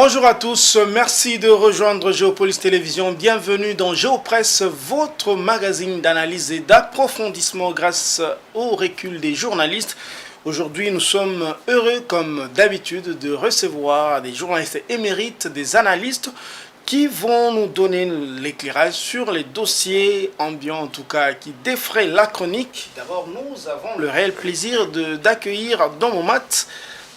Bonjour à tous, merci de rejoindre Géopolis Télévision. Bienvenue dans Géopresse, votre magazine d'analyse et d'approfondissement grâce au recul des journalistes. Aujourd'hui, nous sommes heureux, comme d'habitude, de recevoir des journalistes émérites, des analystes qui vont nous donner l'éclairage sur les dossiers ambiants, en tout cas, qui défraient la chronique. D'abord, nous avons le réel plaisir d'accueillir Don Momat.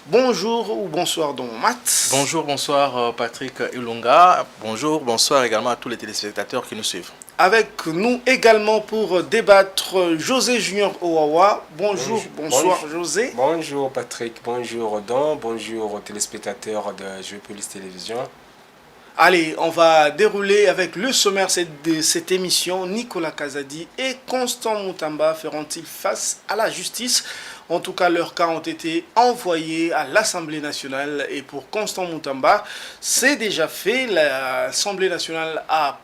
Bonjour ou bonsoir Don Momat. Bonjour, bonsoir Patrick Ilunga. Bonjour, bonsoir également à tous les téléspectateurs qui nous suivent. Avec nous également pour débattre José Junior Owawa. Bonjour, bonsoir José. Bonjour Patrick, bonjour Don, bonjour aux téléspectateurs de Géopolis Télévision. Allez, on va dérouler avec le sommaire de cette émission. Nicolas Kazadi et Constant Moutamba feront-ils face à la justice? En tout cas, leurs cas ont été envoyés à l'Assemblée nationale. Et pour Constant Moutamba, c'est déjà fait. L'Assemblée nationale a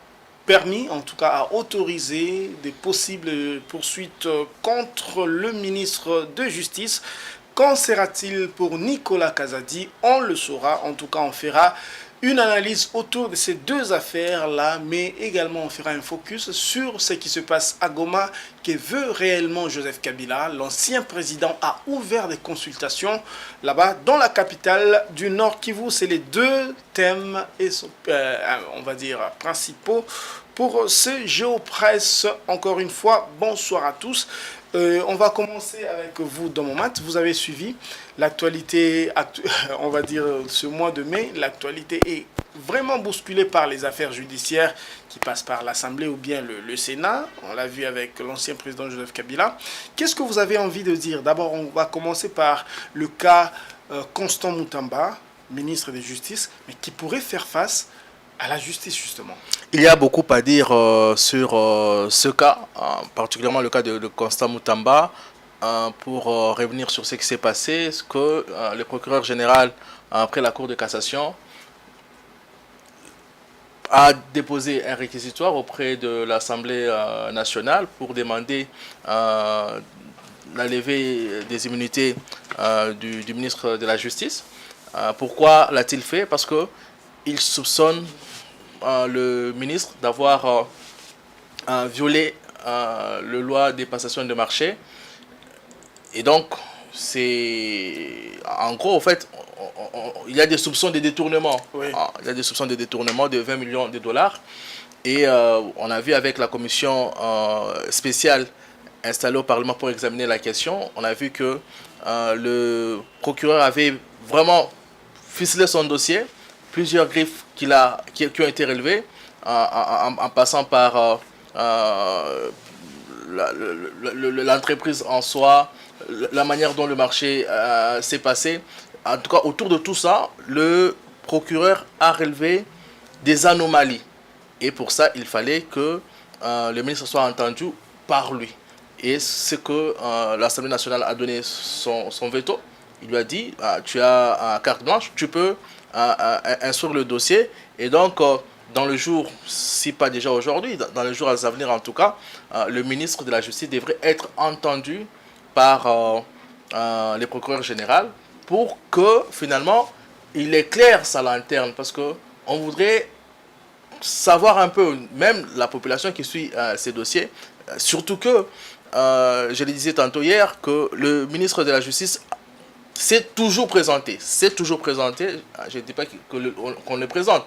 permis, en tout cas a autorisé des possibles poursuites contre le ministre de Justice. Qu'en sera-t-il pour Nicolas Kazadi? On le saura, en tout cas on fera une analyse autour de ces deux affaires-là, mais également on fera un focus sur ce qui se passe à Goma, que veut réellement Joseph Kabila. L'ancien président a ouvert des consultations là-bas, dans la capitale du Nord Kivu. C'est les deux thèmes, on va dire, principaux pour ce Géopresse. Encore une fois, bonsoir à tous. On va commencer avec vous, Don Momat. Vous avez suivi l'actualité, on va dire ce mois de mai. L'actualité est vraiment bousculée par les affaires judiciaires qui passent par l'Assemblée ou bien le Sénat. On l'a vu avec l'ancien président Joseph Kabila. Qu'est-ce que vous avez envie de dire? D'abord, on va commencer par le cas Constant Moutamba, ministre de Justice, mais qui pourrait faire face à la justice, justement. Il y a beaucoup à dire sur ce cas, particulièrement le cas de Constant Moutamba. Pour revenir sur ce qui s'est passé, ce que le procureur général, après la Cour de cassation, a déposé un réquisitoire auprès de l'Assemblée nationale pour demander la levée des immunités du ministre de la Justice. Pourquoi l'a-t-il fait? Parce qu'il soupçonne le ministre d'avoir violé la loi des passations de marché. Et donc, en gros, en fait, il y a des soupçons de détournement. Oui. Il y a des soupçons de détournement de 20 millions de dollars. Et on a vu avec la commission spéciale installée au Parlement pour examiner la question, on a vu que le procureur avait vraiment ficelé son dossier. Plusieurs griffes qui ont été relevées en passant par l'entreprise en soi, la manière dont le marché s'est passé. En tout cas, autour de tout ça, le procureur a relevé des anomalies. Et pour ça, il fallait que le ministre soit entendu par lui. Et c'est que l'Assemblée nationale a donné son veto. Il lui a dit, tu as carte blanche, tu peux instruire le dossier. Et donc, dans le jour, si pas déjà aujourd'hui, dans les jours à venir en tout cas, le ministre de la Justice devrait être entendu par les procureurs généraux pour que finalement il éclaire sa lanterne, parce qu'on voudrait savoir un peu, même la population qui suit ces dossiers, surtout que, je le disais tantôt hier, que le ministre de la Justice s'est toujours présenté. Je ne dis pas qu'on le présente,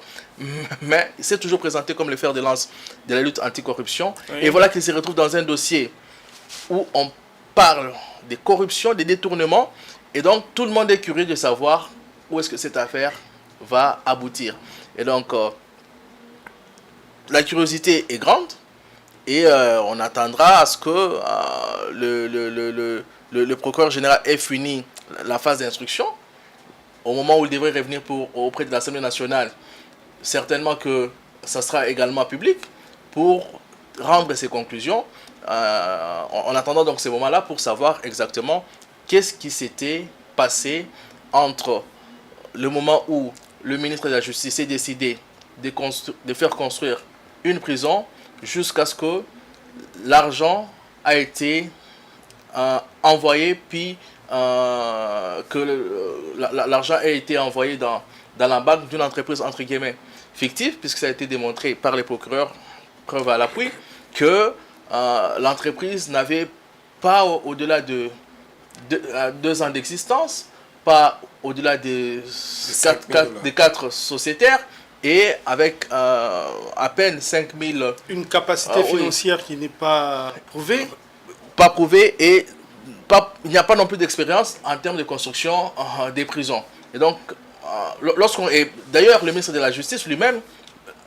mais il s'est toujours présenté comme le fer de lance de la lutte anticorruption. Oui. Et voilà qu'il se retrouve dans un dossier où on parle des corruptions, des détournements. Et donc, tout le monde est curieux de savoir où est-ce que cette affaire va aboutir. Et donc, la curiosité est grande. Et on attendra à ce que le procureur général ait fini la phase d'instruction. Au moment où il devrait revenir auprès de l'Assemblée nationale, certainement que ça sera également public pour rendre ses conclusions. En attendant donc ces moments-là pour savoir exactement qu'est-ce qui s'était passé entre le moment où le ministre de la Justice a décidé de faire construire une prison jusqu'à ce que l'argent a été envoyé, puis que l'argent a été envoyé dans la banque d'une entreprise entre guillemets fictive, puisque ça a été démontré par les procureurs, preuve à l'appui, que l'entreprise n'avait pas au-delà de 2 ans d'existence, pas au-delà des 4 sociétaires, et avec à peine 5 000... Une capacité financière qui n'est pas prouvée. Pas prouvée, et il n'y a pas non plus d'expérience en termes de construction des prisons. Et donc, d'ailleurs, le ministre de la Justice lui-même,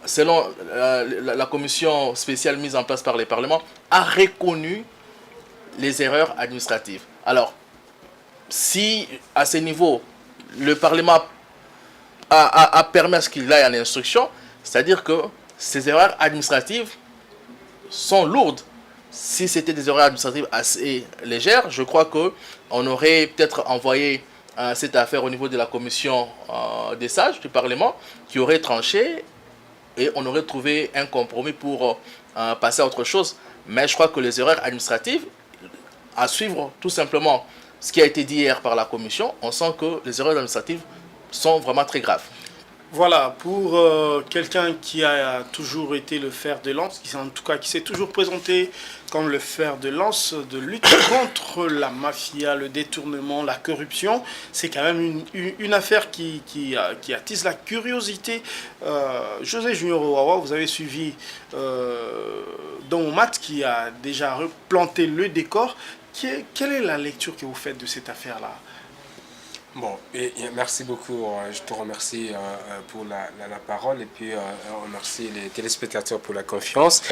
selon la commission spéciale mise en place par les parlements, a reconnu les erreurs administratives. Alors, si à ce niveau, le Parlement a permis à ce qu'il aille en instruction, c'est-à-dire que ces erreurs administratives sont lourdes. Si c'était des erreurs administratives assez légères, je crois qu'on aurait peut-être envoyé cette affaire au niveau de la commission des sages du Parlement, qui aurait tranché, et on aurait trouvé un compromis pour passer à autre chose. Mais je crois que les erreurs administratives, à suivre tout simplement ce qui a été dit hier par la commission, on sent que les erreurs administratives sont vraiment très graves. Voilà, pour quelqu'un qui a toujours été le fer de lance, qui s'est toujours présenté comme le fer de lance de lutte contre la mafia, le détournement, la corruption, c'est quand même une affaire qui attise la curiosité. José Junior Owawa, vous avez suivi Don Mat qui a déjà replanté le décor. Quelle est la lecture que vous faites de cette affaire-là? Bon, et merci beaucoup. Je te remercie pour la parole, et puis on remercie les téléspectateurs pour la confiance.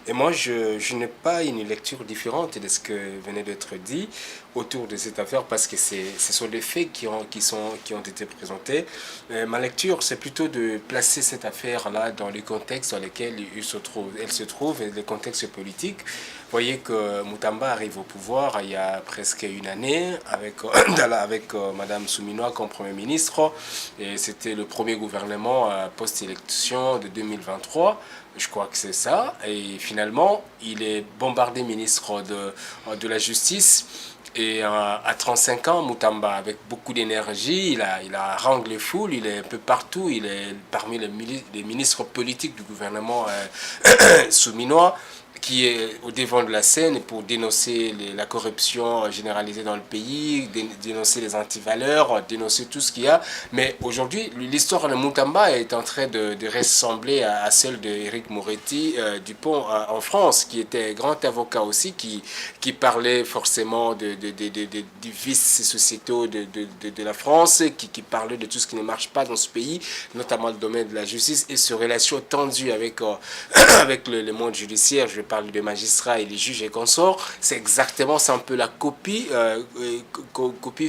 Et moi, je n'ai pas une lecture différente de ce que venait d'être dit autour de cette affaire, parce que ce sont des faits qui ont été présentés. Ma lecture, c'est plutôt de placer cette affaire-là dans les contextes dans lesquels elle se trouve, et les contextes politiques. Vous voyez que Mutamba arrive au pouvoir il y a presque une année avec Madame Souminoa comme Premier ministre, et c'était le premier gouvernement post-élection de 2023. Je crois que c'est ça. Et finalement, il est bombardé ministre de la Justice. Et à 35 ans, Mutamba, avec beaucoup d'énergie, il a ranglé foule, il est un peu partout. Il est parmi les ministres politiques du gouvernement souminois, qui est au devant de la scène pour dénoncer la corruption généralisée dans le pays, dénoncer les antivaleurs, dénoncer tout ce qu'il y a. Mais aujourd'hui, l'histoire de Mutamba est en train de ressembler à celle d'Éric Moretti Dupont en France, qui était grand avocat aussi, qui parlait forcément des vices sociétaux de la France, qui parlait de tout ce qui ne marche pas dans ce pays, notamment le domaine de la justice et ses relations tendues avec le monde judiciaire. Je parle des magistrats et des juges et consorts. C'est un peu la copie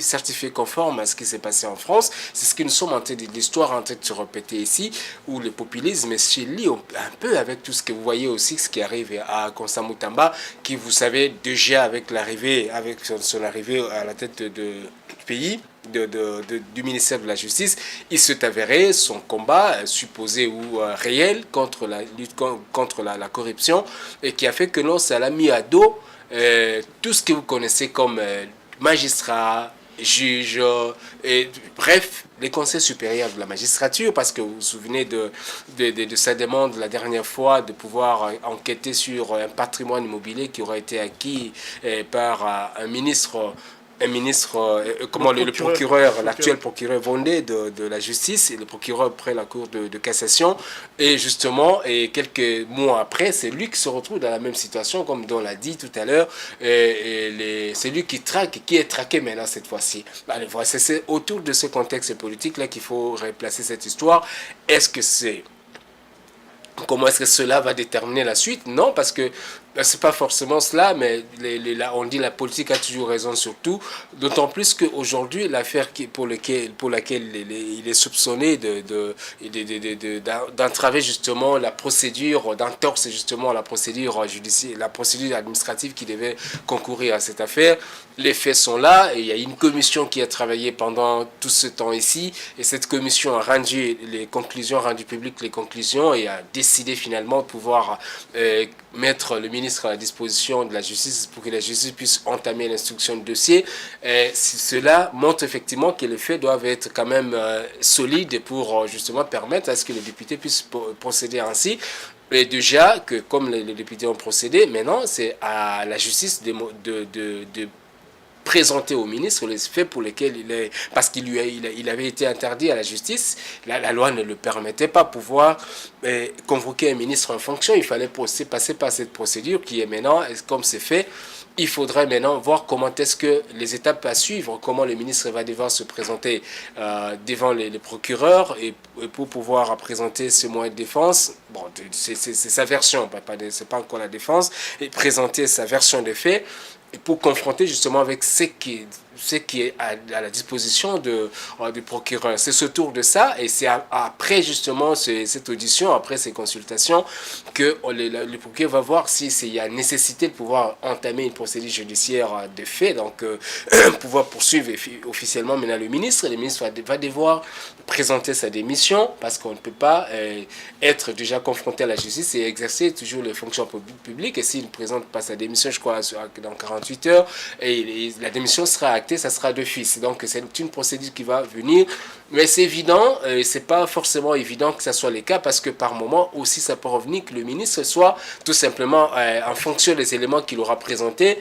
certifiée conforme à ce qui s'est passé en France. C'est ce que nous sommes en train de l'histoire en train de se répéter ici, où le populisme se lie un peu avec tout ce que vous voyez aussi, ce qui arrive à Constant Mutamba, qui, vous savez, déjà avec son arrivée à la tête du pays, du ministère de la Justice, il s'est avéré son combat supposé ou réel contre la lutte contre la corruption, et qui a fait que non, ça l'a mis à dos tout ce que vous connaissez comme magistrat, juge, et bref, les conseils supérieurs de la magistrature, parce que vous vous souvenez de sa demande la dernière fois de pouvoir enquêter sur un patrimoine immobilier qui aurait été acquis par un ministre, l'actuel procureur Vendée de la justice, et le procureur près la cour de cassation. Et justement, et quelques mois après, c'est lui qui se retrouve dans la même situation, comme on l'a dit tout à l'heure. C'est lui qui est traqué maintenant cette fois-ci. Allez, voilà, c'est autour de ce contexte politique-là qu'il faut replacer cette histoire. Comment est-ce que cela va déterminer la suite? Non, parce que c'est pas forcément cela, mais on dit la politique a toujours raison sur tout. D'autant plus qu'aujourd'hui, l'affaire pour laquelle il est soupçonné d'entraver justement la procédure, d'entorser justement la procédure judiciaire, la procédure administrative qui devait concourir à cette affaire. Les faits sont là, et il y a une commission qui a travaillé pendant tout ce temps ici, et cette commission a rendu publiques les conclusions, et a décidé finalement de pouvoir mettre le ministre à la disposition de la justice pour que la justice puisse entamer l'instruction du dossier. Cela montre effectivement que les faits doivent être quand même solides pour justement permettre à ce que les députés puissent procéder ainsi. Et déjà que comme les députés ont procédé, maintenant c'est à la justice de présenter au ministre les faits pour lesquels parce qu'il avait été interdit à la justice, la loi ne le permettait pas pouvoir convoquer un ministre en fonction. Il fallait passer par cette procédure qui est maintenant, comme c'est fait, il faudrait maintenant voir comment est-ce que les étapes à suivre, comment le ministre va devoir se présenter devant les procureurs et pour pouvoir présenter ses moyens de défense. Bon, c'est sa version, c'est pas encore la défense, et présenter sa version des faits pour confronter justement avec ce qui est à la disposition du procureur. C'est ce tour de ça, et c'est après justement cette audition, après ces consultations, que le procureur va voir s'il y a nécessité de pouvoir entamer une procédure judiciaire de fait, donc pouvoir poursuivre officiellement maintenant le ministre. Le ministre va devoir présenter sa démission, parce qu'on ne peut pas être déjà confronté à la justice et exercer toujours les fonctions publiques, et s'il ne présente pas sa démission, je crois, dans 48 heures, et la démission sera actée, ça sera d'office. Donc c'est une procédure qui va venir, mais c'est évident, c'est pas forcément évident que ça soit le cas, parce que par moment aussi ça peut revenir que le ministre soit tout simplement en fonction des éléments qu'il aura présentés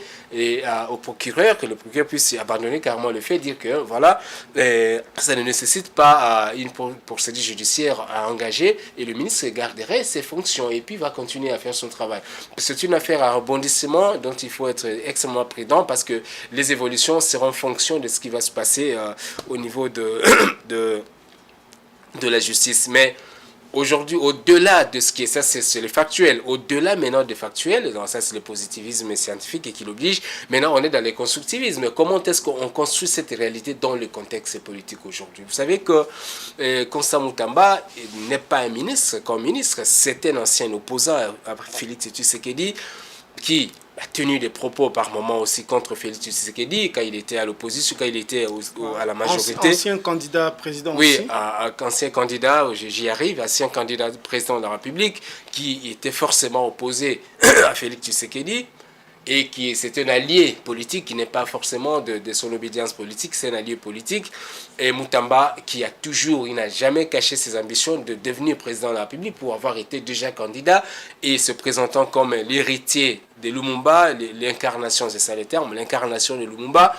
au procureur, que le procureur puisse abandonner carrément le fait, dire que voilà, ça ne nécessite pas une procédure judiciaire à engager, et le ministre garderait ses fonctions et puis va continuer à faire son travail. C'est une affaire à rebondissement dont il faut être extrêmement prudent, parce que les évolutions seront en fonction de ce qui va se passer au niveau de la justice. Mais aujourd'hui, au-delà de ce qui est ça, c'est le factuel. Au-delà maintenant des factuels, donc ça c'est le positivisme scientifique et qui l'oblige. Maintenant, on est dans le constructivisme. Comment est-ce qu'on construit cette réalité dans le contexte politique aujourd'hui? Vous savez que Constant Mutamba n'est pas un ministre. Comme ministre, c'était un ancien opposant à Félix Tshisekedi qui a tenu des propos par moments aussi contre Félix Tshisekedi quand il était à l'opposition, quand il était à la majorité. Ancien candidat président oui, aussi. ancien candidat, j'y arrive, ancien candidat président de la République qui était forcément opposé à Félix Tshisekedi et qui c'est un allié politique qui n'est pas forcément de son obédience politique, c'est un allié politique. Et Mutamba qui il n'a jamais caché ses ambitions de devenir président de la République pour avoir été déjà candidat et se présentant comme l'héritier de Lumumba, l'incarnation, c'est ça le terme, l'incarnation de Lumumba.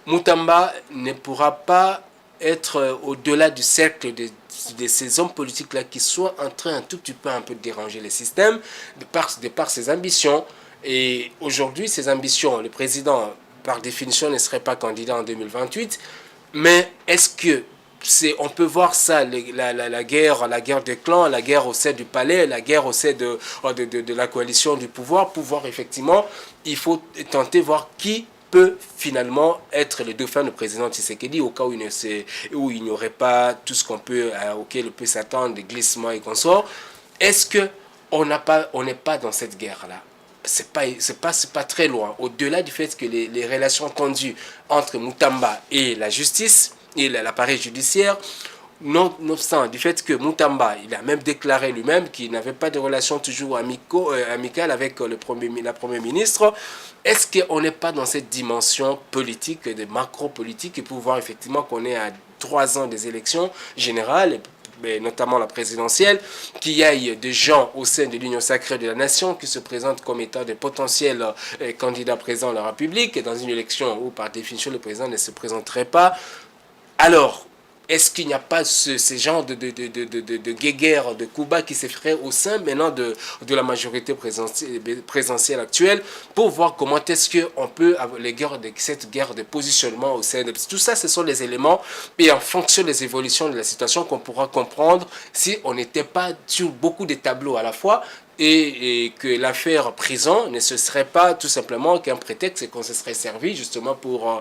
Mutamba ne pourra pas être au-delà du cercle de ces hommes politiques-là qui sont en train un tout petit peu un peu de déranger le système de par ses ambitions. Et aujourd'hui, ces ambitions, le président, par définition, ne serait pas candidat en 2028. Mais est-ce que on peut voir ça, la guerre des clans, la guerre au sein du palais, la guerre au sein de la coalition du pouvoir, effectivement, il faut tenter de voir qui peut finalement être le dauphin du président Tshisekedi au cas où il n'y aurait pas tout ce auquel on peut s'attendre, des glissements et consorts. Est-ce que on n'est pas dans cette guerre-là? C'est pas très loin. Au-delà du fait que les relations tendues entre Mutamba et la justice et l'appareil judiciaire, nonobstant du fait que Mutamba, il a même déclaré lui-même qu'il n'avait pas de relations toujours amicales avec la première ministre, est-ce qu'on n'est pas dans cette dimension politique, de macro-politique, et pour voir effectivement qu'on est à 3 ans des élections générales, mais notamment la présidentielle, qu'il y ait des gens au sein de l'Union sacrée de la nation qui se présentent comme étant des potentiels candidats présidents de la République, et dans une élection où par définition le président ne se présenterait pas. Alors, est-ce qu'il n'y a pas ce genre de guéguerre, de coups bas qui se ferait au sein maintenant de la majorité présidentielle actuelle, pour voir comment est-ce qu'on peut avoir cette guerre de positionnement au sein de... Tout ça, ce sont les éléments, et en fonction des évolutions de la situation, qu'on pourra comprendre si on n'était pas sur beaucoup de tableaux à la fois, et que l'affaire prison ne se serait pas tout simplement qu'un prétexte, et qu'on se serait servi justement pour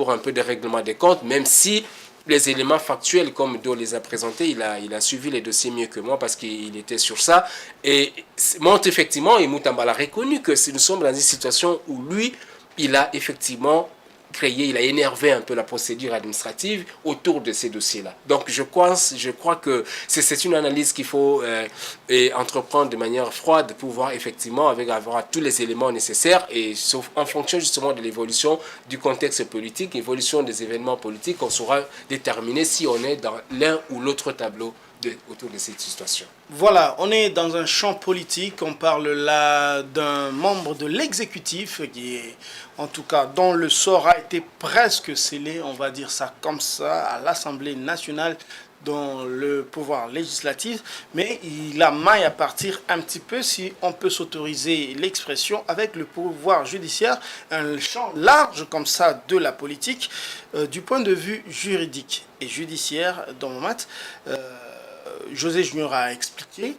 un peu de règlement des comptes, même si les éléments factuels, comme Do les a présentés, il a suivi les dossiers mieux que moi parce qu'il était sur ça. Et montre effectivement, et Mutamba l'a reconnu, que si nous sommes dans une situation où lui, il a effectivement créé, il a énervé un peu la procédure administrative autour de ces dossiers-là. Donc je crois que c'est une analyse qu'il faut entreprendre de manière froide pour voir effectivement avec avoir tous les éléments nécessaires et sauf en fonction justement de l'évolution du contexte politique, évolution des événements politiques, on saura déterminer si on est dans l'un ou l'autre tableau autour de cette situation. Voilà, on est dans un champ politique, on parle là d'un membre de l'exécutif qui est, en tout cas, dont le sort a été presque scellé, on va dire ça comme ça, à l'Assemblée nationale, dans le pouvoir législatif, mais il a maille à partir un petit peu, si on peut s'autoriser l'expression, avec le pouvoir judiciaire, un champ large comme ça de la politique, du point de vue juridique et judiciaire, dans mon maths. José Junior a expliqué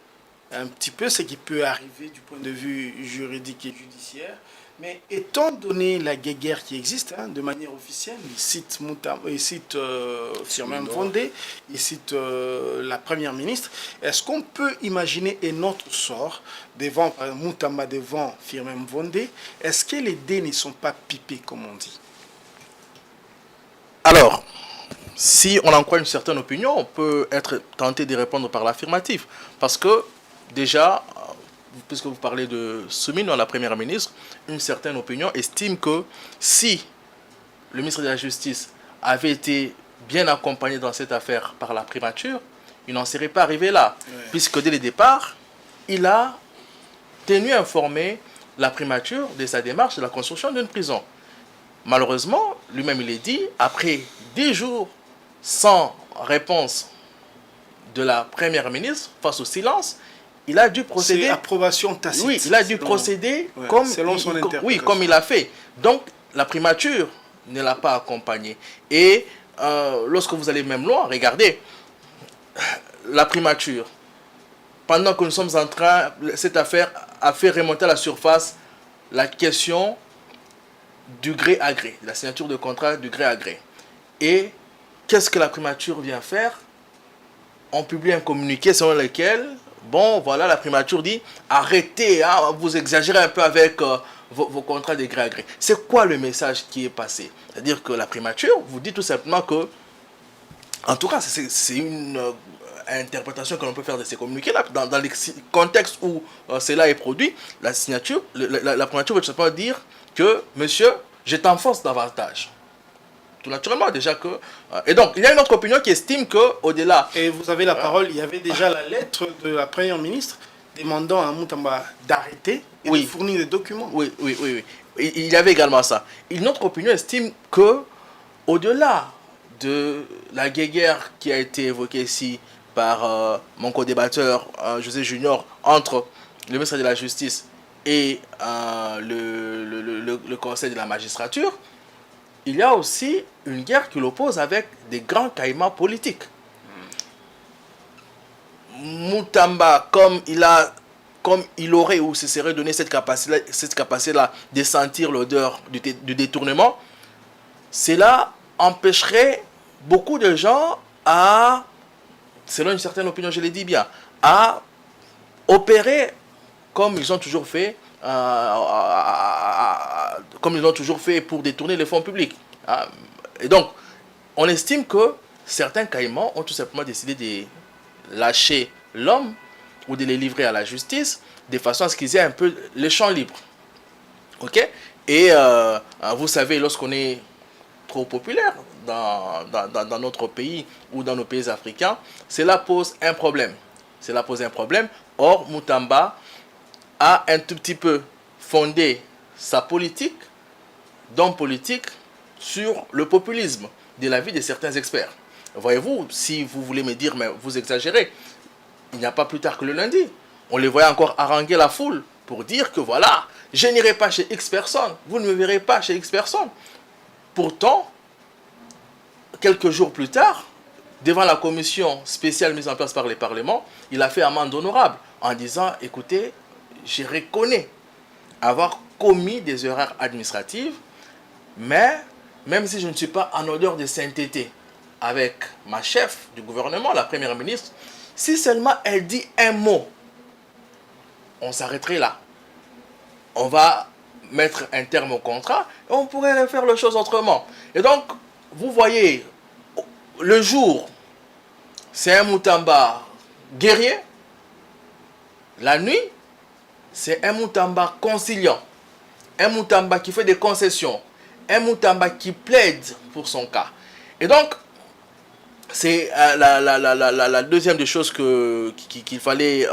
un petit peu ce qui peut arriver du point de vue juridique et judiciaire. Mais étant donné la guéguerre qui existe de manière officielle, il cite Firmin Vondé, il cite la première ministre, est-ce qu'on peut imaginer un autre sort devant Moutamba, devant Firmin Vondé? Est-ce que les dés ne sont pas pipés, comme on dit? Alors, si on en croit une certaine opinion, on peut être tenté de répondre par l'affirmatif. Parce que, déjà, puisque vous parlez de Soumine, la première ministre, une certaine opinion estime que si le ministre de la Justice avait été bien accompagné dans cette affaire par la primature, il n'en serait pas arrivé là. Ouais. Puisque dès le départ, il a tenu informé la primature de sa démarche de la construction d'une prison. Malheureusement, lui-même il est dit, après 10 jours sans réponse de la première ministre face au silence, il a dû procéder. C'est approbation tacite. Oui, il a dû procéder comme, selon son interprétation. Oui, comme il a fait. Donc, la primature ne l'a pas accompagné. Et lorsque vous allez même loin, regardez, la primature, pendant que nous sommes en train, cette affaire a fait remonter à la surface la question du gré à gré, la signature de contrat du gré à gré. Et qu'est-ce que la primature vient faire? On publie un communiqué selon lequel, bon, voilà, la primature dit, arrêtez, vous exagérez un peu avec vos contrats de gré à gré. C'est quoi le message qui est passé? C'est-à-dire que la primature vous dit tout simplement que, en tout cas, c'est une interprétation que l'on peut faire de ces communiqués-là, dans les contextes où cela est produit, la signature, la primature veut tout simplement dire que, monsieur, je t'enfonce davantage. Tout naturellement, déjà que... et donc, il y a une autre opinion qui estime qu'au-delà... Et vous avez la parole, il y avait déjà la lettre de la première ministre demandant à Moutamba d'arrêter et de fournir des documents. Oui. Il y avait également ça. Une autre opinion estime que, au-delà de la guéguerre qui a été évoquée ici par mon co-débatteur José Junior entre le ministre de la Justice et le Conseil de la magistrature, il y a aussi une guerre qui l'oppose avec des grands caïmans politiques. Moutamba, comme il aurait ou se serait donné cette capacité-là de sentir l'odeur du détournement, cela empêcherait beaucoup de gens à, selon une certaine opinion, je l'ai dit bien, à opérer comme ils ont toujours fait, pour détourner les fonds publics. Et donc, on estime que certains caïmans ont tout simplement décidé de lâcher l'homme ou de les livrer à la justice de façon à ce qu'ils aient un peu les champs libres. Ok? Et vous savez, lorsqu'on est trop populaire dans notre pays ou dans nos pays africains, cela pose un problème. Or, Moutamba a un tout petit peu fondé sa politique, d'homme politique, sur le populisme de l'avis de certains experts. Voyez-vous, si vous voulez me dire, mais vous exagérez, il n'y a pas plus tard que le lundi, on les voyait encore haranguer la foule pour dire que voilà, je n'irai pas chez X personne, vous ne me verrez pas chez X personne. Pourtant, quelques jours plus tard, devant la commission spéciale mise en place par les parlements, il a fait amende honorable en disant, écoutez, je reconnais avoir commis des erreurs administratives, mais même si je ne suis pas en odeur de sainteté avec ma chef du gouvernement, la première ministre, si seulement elle dit un mot, on s'arrêterait là. On va mettre un terme au contrat, et on pourrait faire les choses autrement. Et donc, vous voyez, le jour, c'est un Moutamba guerrier. La nuit, c'est un Moutamba conciliant. Un Moutamba qui fait des concessions. Un Moutamba qui plaide pour son cas. Et donc, c'est la deuxième des choses qu'il fallait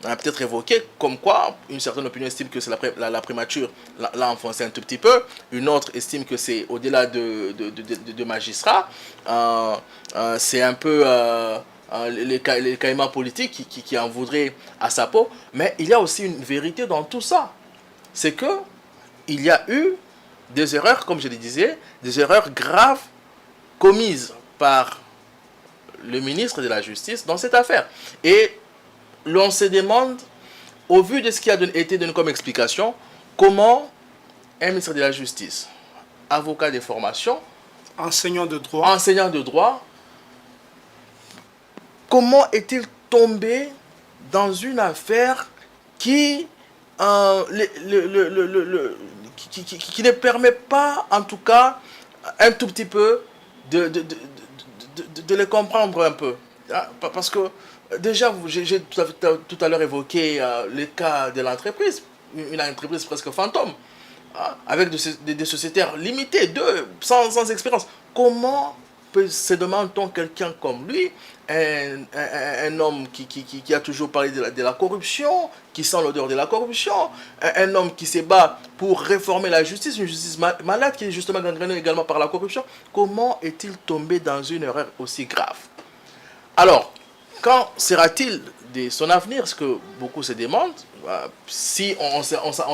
peut-être évoquer, comme quoi une certaine opinion estime que c'est la primature l'a enfoncé un tout petit peu, une autre estime que c'est au-delà de magistrats, c'est un peu les caïmans politiques qui en voudraient à sa peau, mais il y a aussi une vérité dans tout ça, c'est que il y a eu des erreurs, comme je le disais, des erreurs graves commises par le ministre de la Justice dans cette affaire. Et l'on se demande, au vu de ce qui a été donné comme explication, comment un ministre de la Justice, avocat de formation, enseignant de droit, comment est-il tombé dans une affaire qui ne permet pas, en tout cas, un tout petit peu de les comprendre un peu. Parce que déjà, j'ai tout à l'heure évoqué le cas de l'entreprise, une entreprise presque fantôme, avec des sociétaires limités, sans expérience. Comment se demande-t-on quelqu'un comme lui, un homme qui a toujours parlé de la corruption, qui sent l'odeur de la corruption, un homme qui se bat pour réformer la justice, une justice malade qui est justement gangrénée également par la corruption, comment est-il tombé dans une erreur aussi grave? Alors, quand sera-t-il de son avenir? Ce que beaucoup se demandent, si on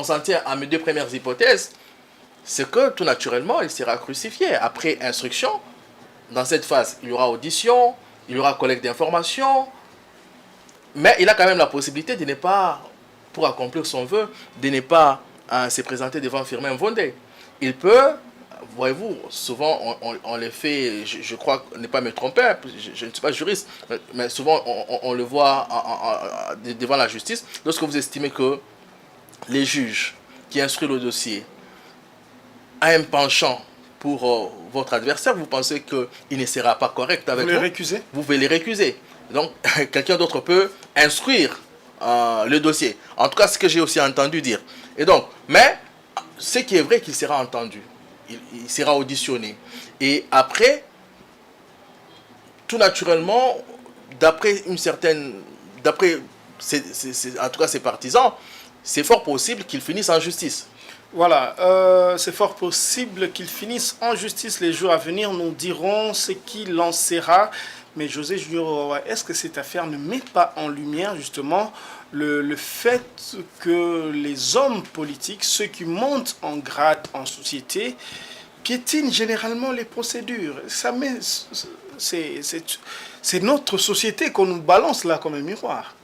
s'en tient à mes deux premières hypothèses, c'est que tout naturellement, il sera crucifié après instruction. Dans cette phase, il y aura audition, il y aura collecte d'informations, mais il a quand même la possibilité de ne pas, pour accomplir son vœu, de ne pas se présenter devant Firmin Mvondé. Il peut, voyez-vous, souvent on le fait, je crois ne pas me tromper, je ne suis pas juriste, mais souvent on le voit devant la justice, lorsque vous estimez que les juges qui instruisent le dossier ont un penchant pour votre adversaire, vous pensez qu'il ne sera pas correct avec vous. Vous pouvez les récuser. Donc, quelqu'un d'autre peut instruire le dossier. En tout cas, ce que j'ai aussi entendu dire. Et donc, mais, ce qui est vrai qu'il sera entendu. Il sera auditionné. Et après, tout naturellement, d'après en tout cas ses partisans, c'est fort possible qu'il finisse en justice. Voilà, c'est fort possible qu'il finisse en justice. Les jours à venir nous diront ce qu'il en sera. Mais José Junior, est-ce que cette affaire ne met pas en lumière justement le fait que les hommes politiques, ceux qui montent en grade en société, piétinent généralement les procédures? C'est notre société qu'on nous balance là comme un miroir.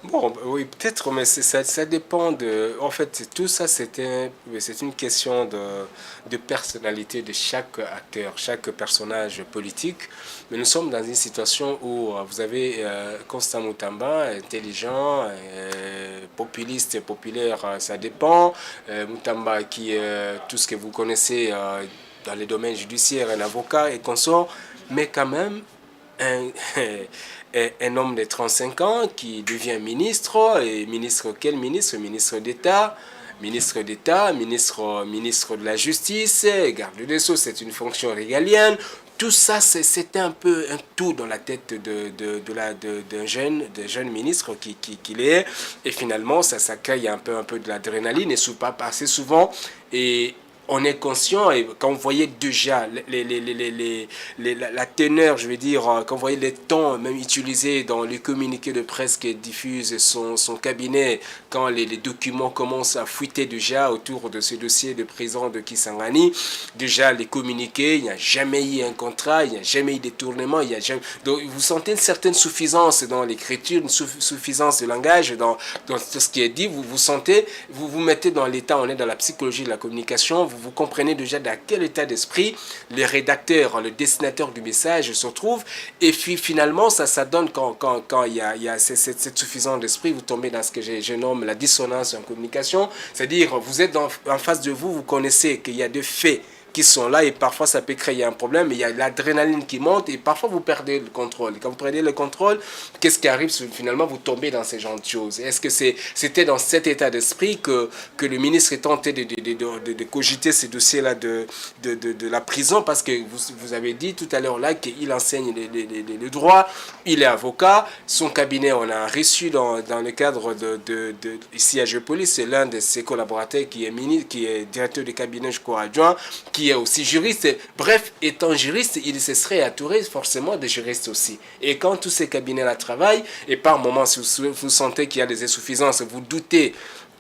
Bon, oui, peut-être, mais ça dépend de... En fait, tout ça, c'est une question de personnalité de chaque acteur, chaque personnage politique. Mais nous sommes dans une situation où vous avez Constant Moutamba, intelligent, populiste et populaire, ça dépend. Moutamba qui, tout ce que vous connaissez dans les domaines judiciaires, un avocat et consort, mais quand même... un homme de 35 ans qui devient ministre, et ministre quel ministre? Ministre d'État, ministre de la Justice, garde des Sceaux, c'est une fonction régalienne. Tout ça, c'était un peu un tout dans la tête d'un jeune ministre qu'il est. Et finalement, ça crée un peu de l'adrénaline et pas assez souvent. Et on est conscient, et quand vous voyez déjà la teneur, je veux dire, quand vous voyez les tons même utilisés dans les communiqués de presse qui diffusent son cabinet, quand les documents commencent à fuiter déjà autour de ce dossier de prison de Kisangani, déjà les communiqués, il n'y a jamais eu un contrat, il n'y a jamais eu de détournement, donc vous sentez une certaine suffisance dans l'écriture, une suffisance de langage, dans tout ce qui est dit, vous sentez, vous mettez dans l'état, on est dans la psychologie de la communication, vous comprenez déjà dans quel état d'esprit le rédacteur, le dessinateur du message se trouve. Et puis finalement, ça donne quand il y a cette suffisance d'esprit, vous tombez dans ce que je nomme la dissonance en communication. C'est-à-dire, vous êtes en face de vous, vous connaissez qu'il y a des faits qui sont là et parfois ça peut créer un problème. Il y a l'adrénaline qui monte et parfois vous perdez le contrôle. Et quand vous perdez le contrôle, qu'est-ce qui arrive? Finalement, vous tombez dans ces genres de choses. Est-ce que c'était dans cet état d'esprit que le ministre est tenté de cogiter ces dossiers-là de la prison? Parce que vous avez dit tout à l'heure là qu'il enseigne le droit, il est avocat, son cabinet, on a reçu dans le cadre ici à Géopolis, c'est l'un de ses collaborateurs qui est directeur de cabinet, je crois, adjoint, qui est aussi juriste. Bref, étant juriste, il se serait entouré forcément de juristes aussi. Et quand tous ces cabinets-là travaillent, et par moments, si vous sentez qu'il y a des insuffisances, vous doutez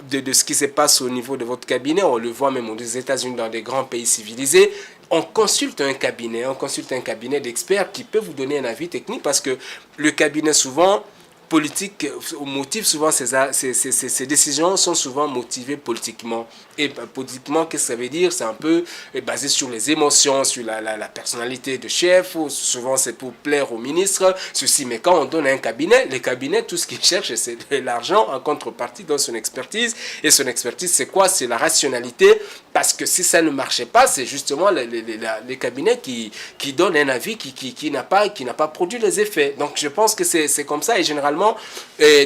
de ce qui se passe au niveau de votre cabinet, on le voit même aux États-Unis, dans des grands pays civilisés, on consulte un cabinet d'experts qui peut vous donner un avis technique, parce que le cabinet souvent politique motive souvent ces décisions sont souvent motivées politiquement. Et politiquement, qu'est-ce que ça veut dire? C'est un peu basé sur les émotions, sur la personnalité de chef. Souvent, c'est pour plaire au ministre. Ceci, mais quand on donne un cabinet, les cabinets, tout ce qu'ils cherchent, c'est de l'argent en contrepartie dans son expertise. Et son expertise, c'est quoi? C'est la rationalité. Parce que si ça ne marchait pas, c'est justement les cabinets qui donnent un avis qui n'a pas produit les effets. Donc, je pense que c'est comme ça. Et généralement,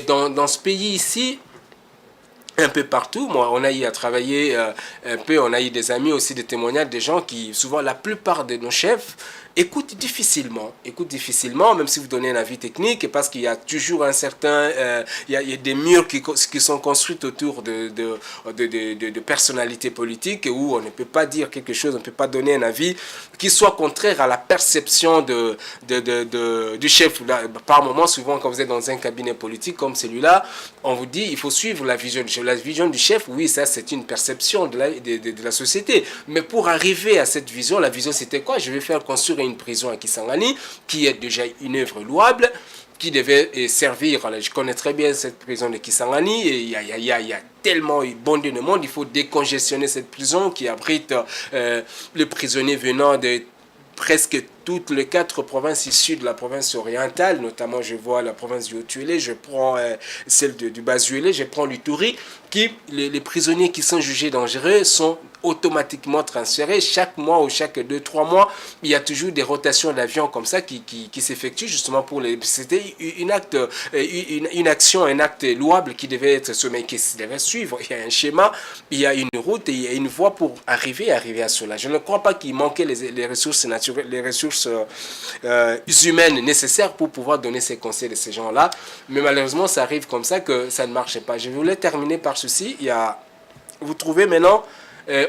dans ce pays ici, un peu partout, moi, on a eu à travailler un peu, on a eu des amis aussi, des témoignages, des gens qui, souvent, la plupart de nos chefs écoutent difficilement, même si vous donnez un avis technique, parce qu'il y a toujours un certain, il y a des murs qui sont construits autour de personnalités politiques où on ne peut pas dire quelque chose, on ne peut pas donner un avis qui soit contraire à la perception du chef. Par moment, souvent, quand vous êtes dans un cabinet politique comme celui-là, on vous dit il faut suivre la vision du chef. La vision du chef, oui, ça c'est une perception de la société. Mais pour arriver à cette vision, la vision c'était quoi? Je vais faire construire une prison à Kisangani, qui est déjà une œuvre louable, qui devait servir. Je connais très bien cette prison de Kisangani, et il y a tellement bondé de monde, il faut décongestionner cette prison qui abrite les prisonniers venant de presque toutes les 4 provinces issues de la province orientale, notamment je vois la province du Haut-Uélé, je prends celle du Bas-Uélé, je prends l'Ituri, qui les prisonniers qui sont jugés dangereux sont automatiquement transférés. Chaque mois ou chaque 2-3 mois, il y a toujours des rotations d'avions comme ça qui s'effectuent justement pour les... C'était une action, un acte louable qui devait être sommet, qui devait suivre. Il y a un schéma, il y a une route et il y a une voie pour arriver à cela. Je ne crois pas qu'il manquait les ressources naturelles, les ressources humaines nécessaires pour pouvoir donner ces conseils de ces gens-là. Mais malheureusement, ça arrive comme ça que ça ne marchait pas. Je voulais terminer par ceci. Vous trouvez maintenant...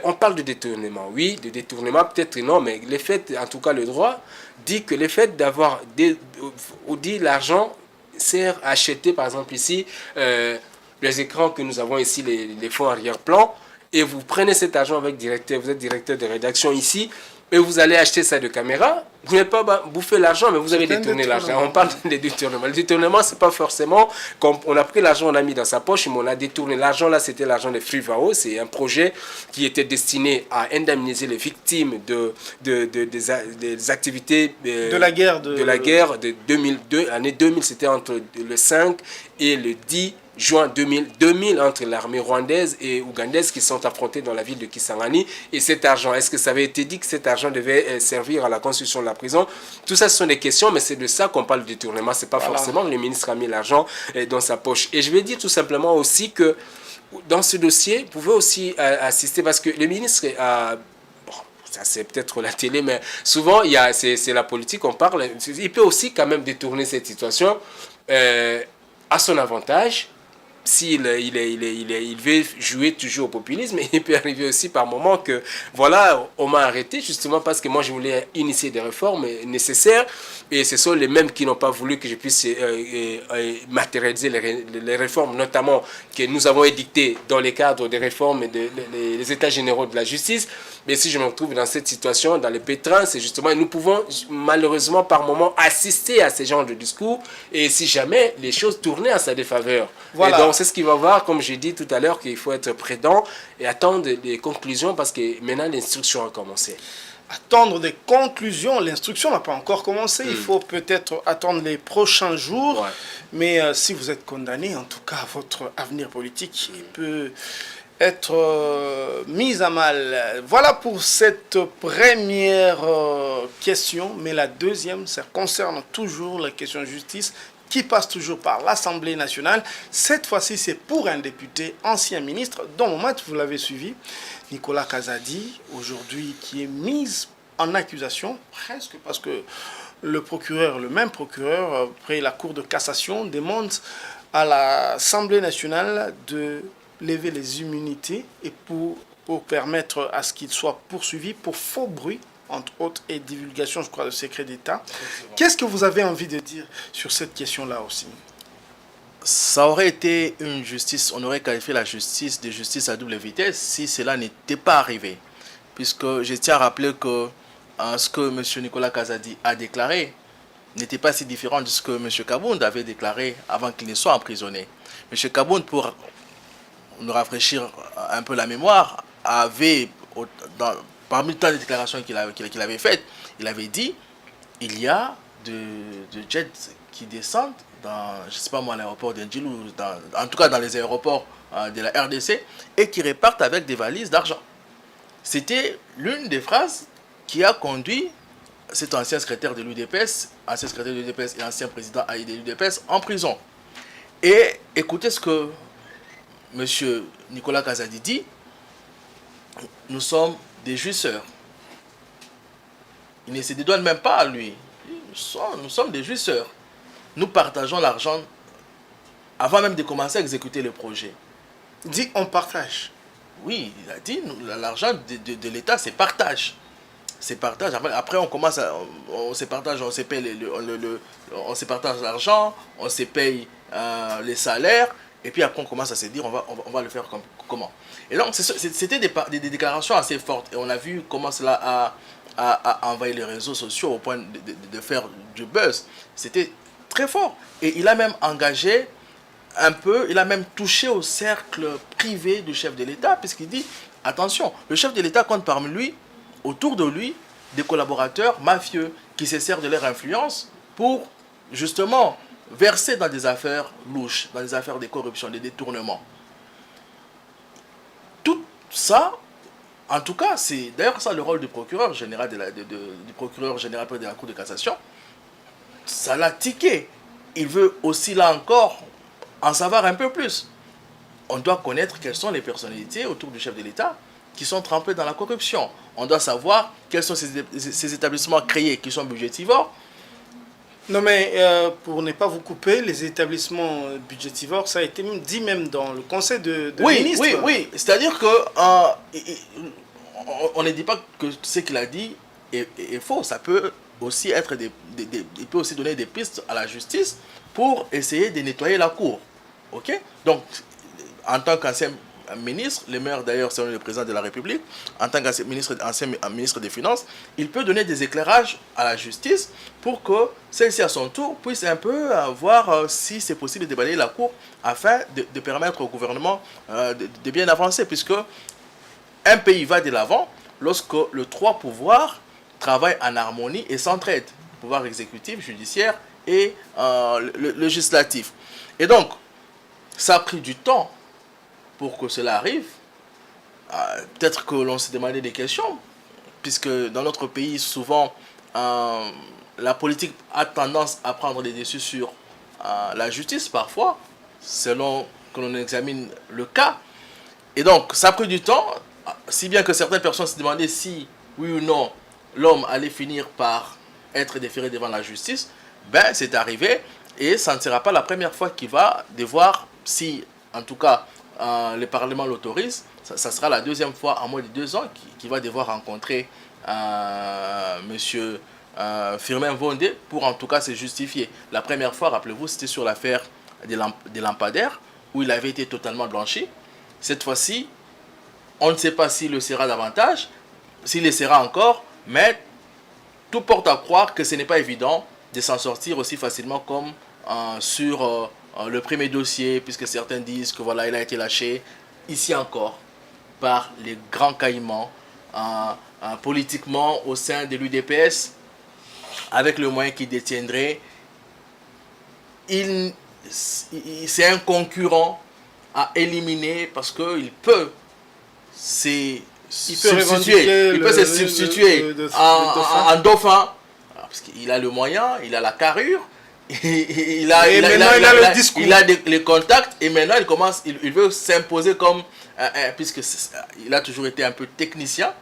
on parle de détournement, oui, de détournement, peut-être non, mais les faits, en tout cas le droit, dit que le fait d'avoir, dit l'argent sert à acheter, par exemple ici, les écrans que nous avons ici, les fonds arrière-plan, et vous prenez cet argent avec directeur, vous êtes directeur de rédaction ici, et vous allez acheter ça de caméra, vous n'avez pas bouffé l'argent, mais vous avez détourné l'argent. On parle de détournement. Le détournement, c'est pas forcément comme on a pris l'argent, on l'a mis dans sa poche, mais on a détourné l'argent. Là, c'était l'argent de Frivao. C'est un projet qui était destiné à indemniser les victimes des activités de la guerre de 2002. L'année 2000, c'était entre le 5 et le 10 juin 2000 entre l'armée rwandaise et ougandaise qui sont affrontés dans la ville de Kisangani. Et cet argent, est-ce que ça avait été dit que cet argent devait servir à la construction de la prison? Tout ça, ce sont des questions, mais c'est de ça qu'on parle de détournement. C'est pas forcément que le ministre a mis l'argent dans sa poche. Et je vais dire tout simplement aussi que dans ce dossier, vous pouvez aussi assister, parce que le ministre a... ça c'est peut-être la télé, mais souvent, c'est la politique, on parle. Il peut aussi quand même détourner cette situation à son avantage. S'il veut jouer toujours au populisme, il peut arriver aussi par moment que, voilà, on m'a arrêté justement parce que moi je voulais initier des réformes nécessaires, et ce sont les mêmes qui n'ont pas voulu que je puisse matérialiser les réformes, notamment que nous avons édictées dans le cadre des réformes et des États généraux de la justice. Mais si je me retrouve dans cette situation, dans les pétrins, c'est justement, nous pouvons malheureusement par moment assister à ces genres de discours et si jamais les choses tournaient à sa défaveur. Voilà. Et donc c'est ce qu'il va voir, comme j'ai dit tout à l'heure, qu'il faut être prudent et attendre les conclusions parce que maintenant l'instruction a commencé. Attendre des conclusions, l'instruction n'a pas encore commencé, il faut peut-être attendre les prochains jours, Ouais. mais si vous êtes condamné, en tout cas, votre avenir politique il peut être mis à mal. Voilà pour cette première question, mais la deuxième, ça concerne toujours la question de justice qui passe toujours par l'Assemblée nationale. Cette fois-ci, c'est pour un député, ancien ministre, dont au match, vous l'avez suivi, Nicolas Kazadi, aujourd'hui qui est mis en accusation, presque parce que le procureur, le même procureur, après la Cour de cassation, demande à l'Assemblée nationale de lever les immunités et pour permettre à ce qu'il soit poursuivi pour faux bruit, entre autres, et divulgation, je crois, de secrets d'État. Qu'est-ce que vous avez envie de dire sur cette question-là aussi? Ça aurait été une justice, on aurait qualifié la justice de justice à double vitesse si cela n'était pas arrivé. Puisque je tiens à rappeler que ce que M. Nicolas Kazadi a déclaré n'était pas si différent de ce que M. Kabound avait déclaré avant qu'il ne soit emprisonné. M. Kabound, pour nous rafraîchir un peu la mémoire, avait, parmi tant de déclarations qu'il avait faites, il avait dit il y a de jets qui descendent dans, je sais pas moi, l'aéroport d'Indil ou en tout cas dans les aéroports de la RDC et qui repartent avec des valises d'argent. C'était l'une des phrases qui a conduit cet ancien secrétaire de l'UDPS, ancien secrétaire de l'UDPS et ancien président de l'UDPS en prison. Et écoutez ce que M. Nicolas Kazadi dit, nous sommes des jouisseurs. Il ne se dédouane même pas à lui. Nous sommes des jouisseurs. Nous partageons l'argent avant même de commencer à exécuter le projet. Il dit on partage. Oui, il a dit l'argent de l'État, c'est partage. C'est partage. Après, on commence on se partage, on se paye on se partage l'argent, on se paye les salaires, et puis après on commence à se dire on va le faire comment. Et donc c'était des déclarations assez fortes, et on a vu comment cela a envahi les réseaux sociaux au point de faire du buzz. C'était très fort. Et il a même engagé un peu, il a même touché au cercle privé du chef de l'État, puisqu'il dit, attention, le chef de l'État compte parmi lui, autour de lui, des collaborateurs mafieux qui se servent de leur influence pour, justement, verser dans des affaires louches, dans des affaires de corruption, de détournement. Tout ça, en tout cas, c'est d'ailleurs ça le rôle du procureur général du procureur général de la Cour de cassation. Ça l'a tiqué. Il veut aussi, là encore, en savoir un peu plus. On doit connaître quelles sont les personnalités autour du chef de l'État qui sont trempées dans la corruption. On doit savoir quels sont ces établissements créés qui sont budgétivores. Non mais pour ne pas vous couper, les établissements budgétivores, ça a été dit même dans le conseil de ministres. Oui. C'est-à-dire que on ne dit pas que ce qu'il a dit est faux. Ça peut aussi être il peut aussi donner des pistes à la justice pour essayer de nettoyer la cour. Ok? Donc, en tant qu'ancien ministre, le maire d'ailleurs selon le président de la République, en tant qu'ancien ministre des Finances, il peut donner des éclairages à la justice pour que celle-ci à son tour puisse un peu voir si c'est possible de balayer la cour afin de permettre au gouvernement de bien avancer, puisque un pays va de l'avant lorsque les trois pouvoirs travaillent en harmonie et s'entraident, le pouvoir exécutif, judiciaire et le législatif. Et donc, ça a pris du temps pour que cela arrive. Peut-être que l'on s'est demandé des questions, puisque dans notre pays, souvent, la politique a tendance à prendre des dessus sur la justice, parfois, selon que l'on examine le cas. Et donc, ça a pris du temps, si bien que certaines personnes se demandaient si, oui ou non, l'homme allait finir par être déféré devant la justice. Ben, c'est arrivé, et ça ne sera pas la première fois qu'il va devoir, si, en tout cas, le Parlement l'autorise, ça sera la deuxième fois en moins de 2 ans qu'il va devoir rencontrer monsieur Firmin Vondé pour en tout cas se justifier. La première fois, rappelez-vous, c'était sur l'affaire des lampadaires où il avait été totalement blanchi. Cette fois-ci, on ne sait pas s'il le sera davantage, s'il essaiera encore, mais tout porte à croire que ce n'est pas évident de s'en sortir aussi facilement comme sur le premier dossier, puisque certains disent que voilà, il a été lâché ici encore par les grands caïmans politiquement au sein de l'UDPS, avec le moyen qu'il détiendrait. C'est un concurrent à éliminer parce qu'il peut se substituer en dauphin, parce qu'il a le moyen, il a la carrure, il a le discours, il a les contacts, et maintenant il veut s'imposer comme puisque il a toujours été un peu technicien,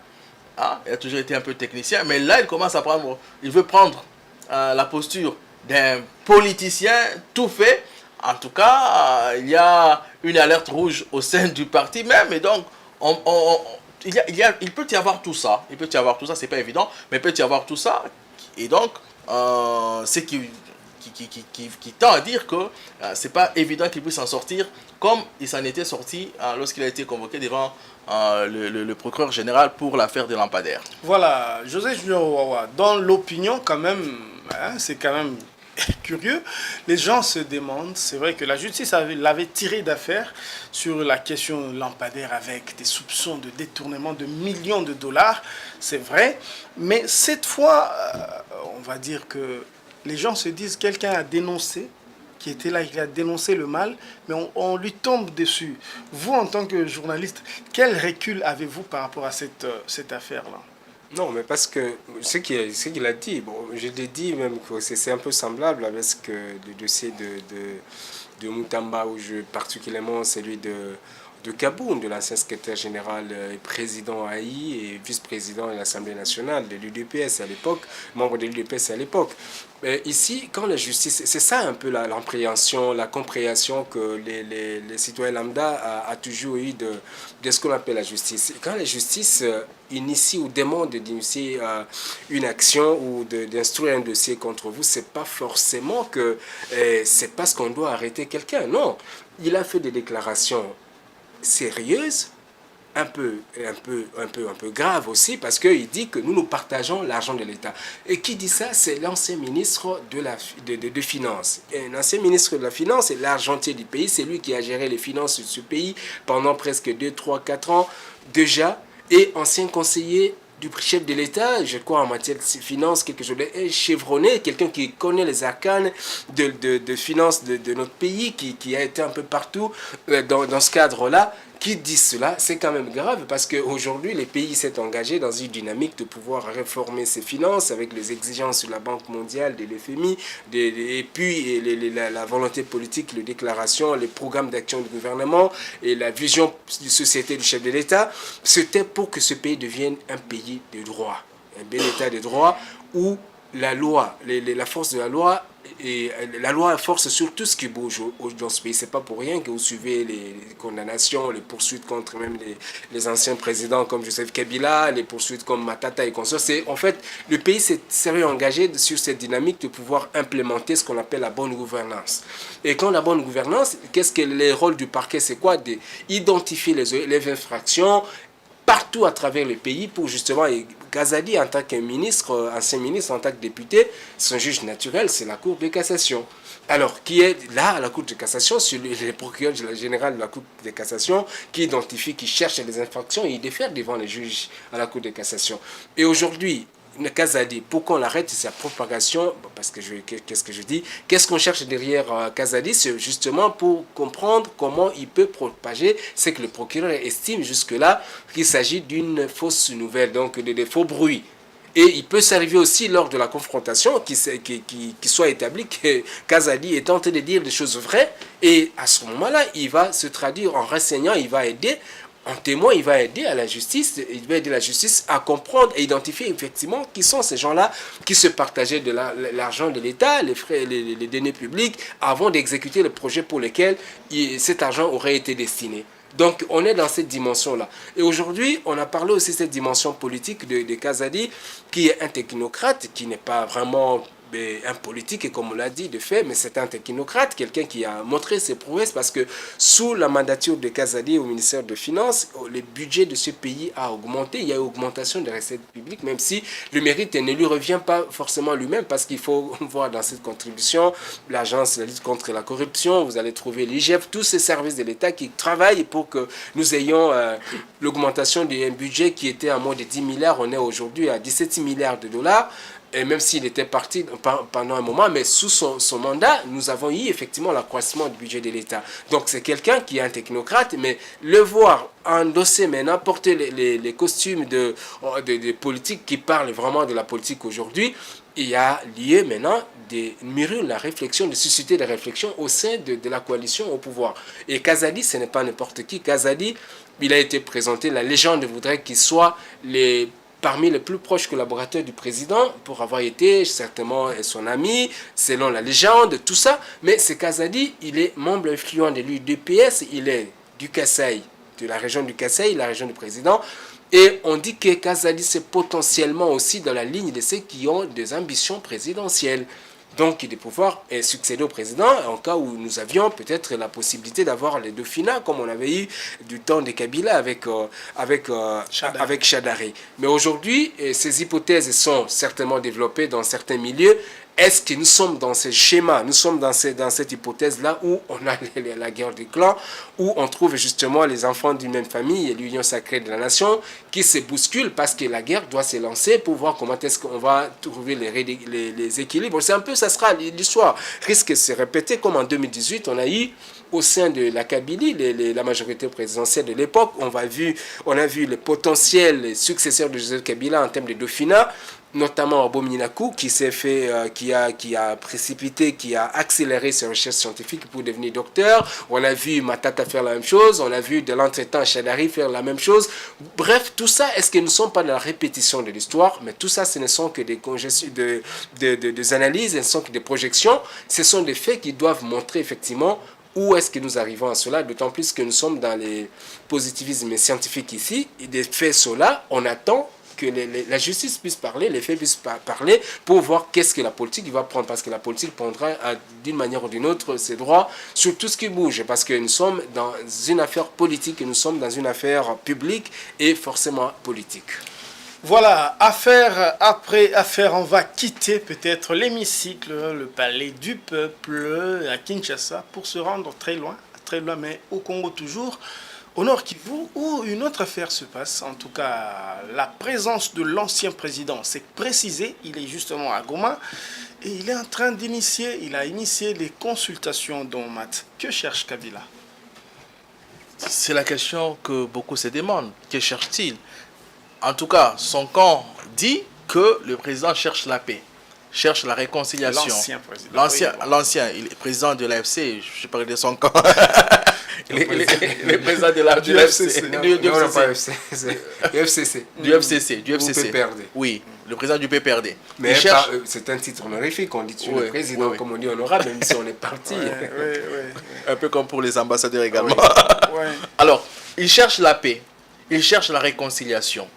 mais là il veut prendre la posture d'un politicien tout fait. En tout cas, il y a une alerte rouge au sein du parti même, et donc il peut y avoir tout ça. C'est pas évident, mais il peut y avoir tout ça. Et donc, c'est qui tend à dire que c'est pas évident qu'il puisse s'en sortir comme il s'en était sorti lorsqu'il a été convoqué devant le procureur général pour l'affaire des lampadaires. Voilà, José Junior Wawa, dans l'opinion quand même, c'est quand même curieux, les gens se demandent, c'est vrai que la justice l'avait tiré d'affaire sur la question lampadaire avec des soupçons de détournement de millions de dollars, c'est vrai, mais cette fois, on va dire que les gens se disent quelqu'un a dénoncé, qui était là, il a dénoncé le mal, mais on lui tombe dessus. Vous, en tant que journaliste, quel recul avez-vous par rapport à cette affaire-là? Non, mais parce que ce qu'il a dit, bon, je l'ai dit même que c'est un peu semblable avec le dossier de Moutamba, où particulièrement celui de Kaboun, de l'ancien secrétaire général et président AI et vice-président de l'Assemblée nationale de l'UDPS à l'époque, membre de l'UDPS à l'époque. Ici, quand la justice, c'est ça un peu l'appréhension, la compréhension que les citoyens lambda a toujours eu de ce qu'on appelle la justice. Quand la justice initie ou demande d'initier une action ou d'instruire un dossier contre vous, c'est pas forcément que c'est parce qu'on doit arrêter quelqu'un. Non, il a fait des déclarations sérieuses, un peu grave aussi, parce qu'il dit que nous partageons l'argent de l'État. Et qui dit ça? C'est l'ancien ministre de Finances. Et l'ancien ministre de la Finance est l'argentier du pays, c'est lui qui a géré les finances de ce pays pendant presque 2, 3, 4 ans déjà, et ancien conseiller du chef de l'État, je crois en matière de finances, quelque chose de chevronné, quelqu'un qui connaît les arcanes de finances de notre pays, qui a été un peu partout dans ce cadre-là. Qui dit cela, c'est quand même grave parce qu'aujourd'hui, le pays s'est engagé dans une dynamique de pouvoir réformer ses finances avec les exigences de la Banque mondiale, de l'FMI, et puis la volonté politique, les déclarations, les programmes d'action du gouvernement et la vision de société du chef de l'État. C'était pour que ce pays devienne un pays de droit, un bel état de droit où la loi, la force de la loi, et la loi force sur tout ce qui bouge dans ce pays. C'est pas pour rien que vous suivez les condamnations, les poursuites contre même les anciens présidents comme Joseph Kabila, les poursuites comme Matata et consorts. En fait, le pays s'est sérieux engagé sur cette dynamique de pouvoir implémenter ce qu'on appelle la bonne gouvernance. Et quand la bonne gouvernance, qu'est-ce que le rôle du parquet? C'est quoi? D'identifier les infractions partout à travers le pays pour justement, Kazadi en tant que ministre, ancien ministre, en tant que député, son juge naturel, c'est la Cour de cassation. Alors, qui est là à la Cour de cassation, sur le procureur général de la Cour de cassation, qui identifie, qui cherche les infractions et il défère devant les juges à la Cour de cassation. Et aujourd'hui, Kazadi, pourquoi on arrête sa propagation? Parce que qu'est-ce que je dis? Qu'est-ce qu'on cherche derrière Kazadi? C'est justement pour comprendre comment il peut propager ce que le procureur estime jusque-là qu'il s'agit d'une fausse nouvelle, donc de faux bruits. Et il peut s'arriver aussi lors de la confrontation qui soit établi que Kazadi est tenté de dire des choses vraies. Et à ce moment-là, il va se traduire en renseignant, il va aider. En témoin, il va aider la justice à comprendre et identifier effectivement qui sont ces gens-là qui se partageaient de l'argent de l'État, les frais, les deniers publics, avant d'exécuter le projet pour lequel cet argent aurait été destiné. Donc, on est dans cette dimension-là. Et aujourd'hui, on a parlé aussi de cette dimension politique de Kazadi, qui est un technocrate, qui n'est pas vraiment un politique, et comme on l'a dit, de fait, mais c'est un technocrate, quelqu'un qui a montré ses prouesses, parce que sous la mandature de Kazadi au ministère des Finances, le budget de ce pays a augmenté. Il y a eu augmentation des recettes publiques, même si le mérite ne lui revient pas forcément lui-même, parce qu'il faut voir dans cette contribution l'agence de la lutte contre la corruption, vous allez trouver l'IGF, tous ces services de l'État qui travaillent pour que nous ayons l'augmentation d'un budget qui était à moins de 10 milliards, on est aujourd'hui à 17 milliards de dollars. Et même s'il était parti pendant un moment, mais sous son mandat, nous avons eu effectivement l'accroissement du budget de l'État. Donc c'est quelqu'un qui est un technocrate, mais le voir endosser maintenant, porter les costumes de politique qui parlent vraiment de la politique aujourd'hui, il y a lieu maintenant de mûrir la réflexion, de susciter des réflexions au sein de la coalition au pouvoir. Et Kazadi, ce n'est pas n'importe qui. Kazadi, il a été présenté, la légende voudrait qu'il soit parmi les plus proches collaborateurs du président, pour avoir été certainement son ami, selon la légende, tout ça. Mais c'est Kazadi, il est membre influent de l'UDPS, il est du Kasaï, de la région du Kasaï, la région du président. Et on dit que Kazadi, c'est potentiellement aussi dans la ligne de ceux qui ont des ambitions présidentielles. Donc de pouvoir succéder au président en cas où nous avions peut-être la possibilité d'avoir les Dauphina comme on avait eu du temps de Kabila avec Chadari. Mais aujourd'hui, ces hypothèses sont certainement développées dans certains milieux. Est-ce que nous sommes dans ce schéma, nous sommes dans cette hypothèse-là où on a la guerre des clans, où on trouve justement les enfants d'une même famille et l'union sacrée de la nation qui se bousculent parce que la guerre doit se lancer pour voir comment est-ce qu'on va trouver les équilibres. C'est un peu, ça sera l'histoire. Risque de se répéter comme en 2018, on a eu au sein de la Kabylie, la majorité présidentielle de l'époque, on a vu les potentiels successeurs de Joseph Kabila en termes de Dauphina, notamment Abominakou, qui a précipité, qui a accéléré ses recherches scientifiques pour devenir docteur. On a vu Matata faire la même chose. On a vu de l'entretemps Chadari faire la même chose. Bref, tout ça, est-ce que nous ne sommes pas dans la répétition de l'histoire? Mais tout ça, ce ne sont que des analyses, ce ne sont que des projections. Ce sont des faits qui doivent montrer effectivement où est-ce que nous arrivons à cela, d'autant plus que nous sommes dans les positivismes scientifiques ici. Et des faits sont là, on attend que la justice puisse parler, les faits puissent parler pour voir qu'est-ce que la politique va prendre. Parce que la politique prendra d'une manière ou d'une autre ses droits sur tout ce qui bouge. Parce que nous sommes dans une affaire politique et nous sommes dans une affaire publique et forcément politique. Voilà, affaire après affaire, on va quitter peut-être l'hémicycle, le palais du peuple à Kinshasa pour se rendre très loin, mais au Congo toujours. Au Nord Kivu, où une autre affaire se passe, en tout cas la présence de l'ancien président, c'est précisé, il est justement à Goma et il est en train il a initié les consultations dont Matt. Que cherche Kabila? C'est la question que beaucoup se demandent. Que cherche-t-il? En tout cas, son camp dit que le président cherche la paix, cherche la réconciliation. L'ancien président. L'ancien, il est président de l'AFC, je parle de son camp. Il est président de la du FCC. Non, pas FCC. Du FCC. Du FCC. Du PPRD. Oui, le président du PPRD. Mais c'est un titre honorifique, on dit le président, comme on dit honorable, même si on est parti. Un peu comme pour les ambassadeurs également. Alors, il cherche la paix, il cherche la réconciliation.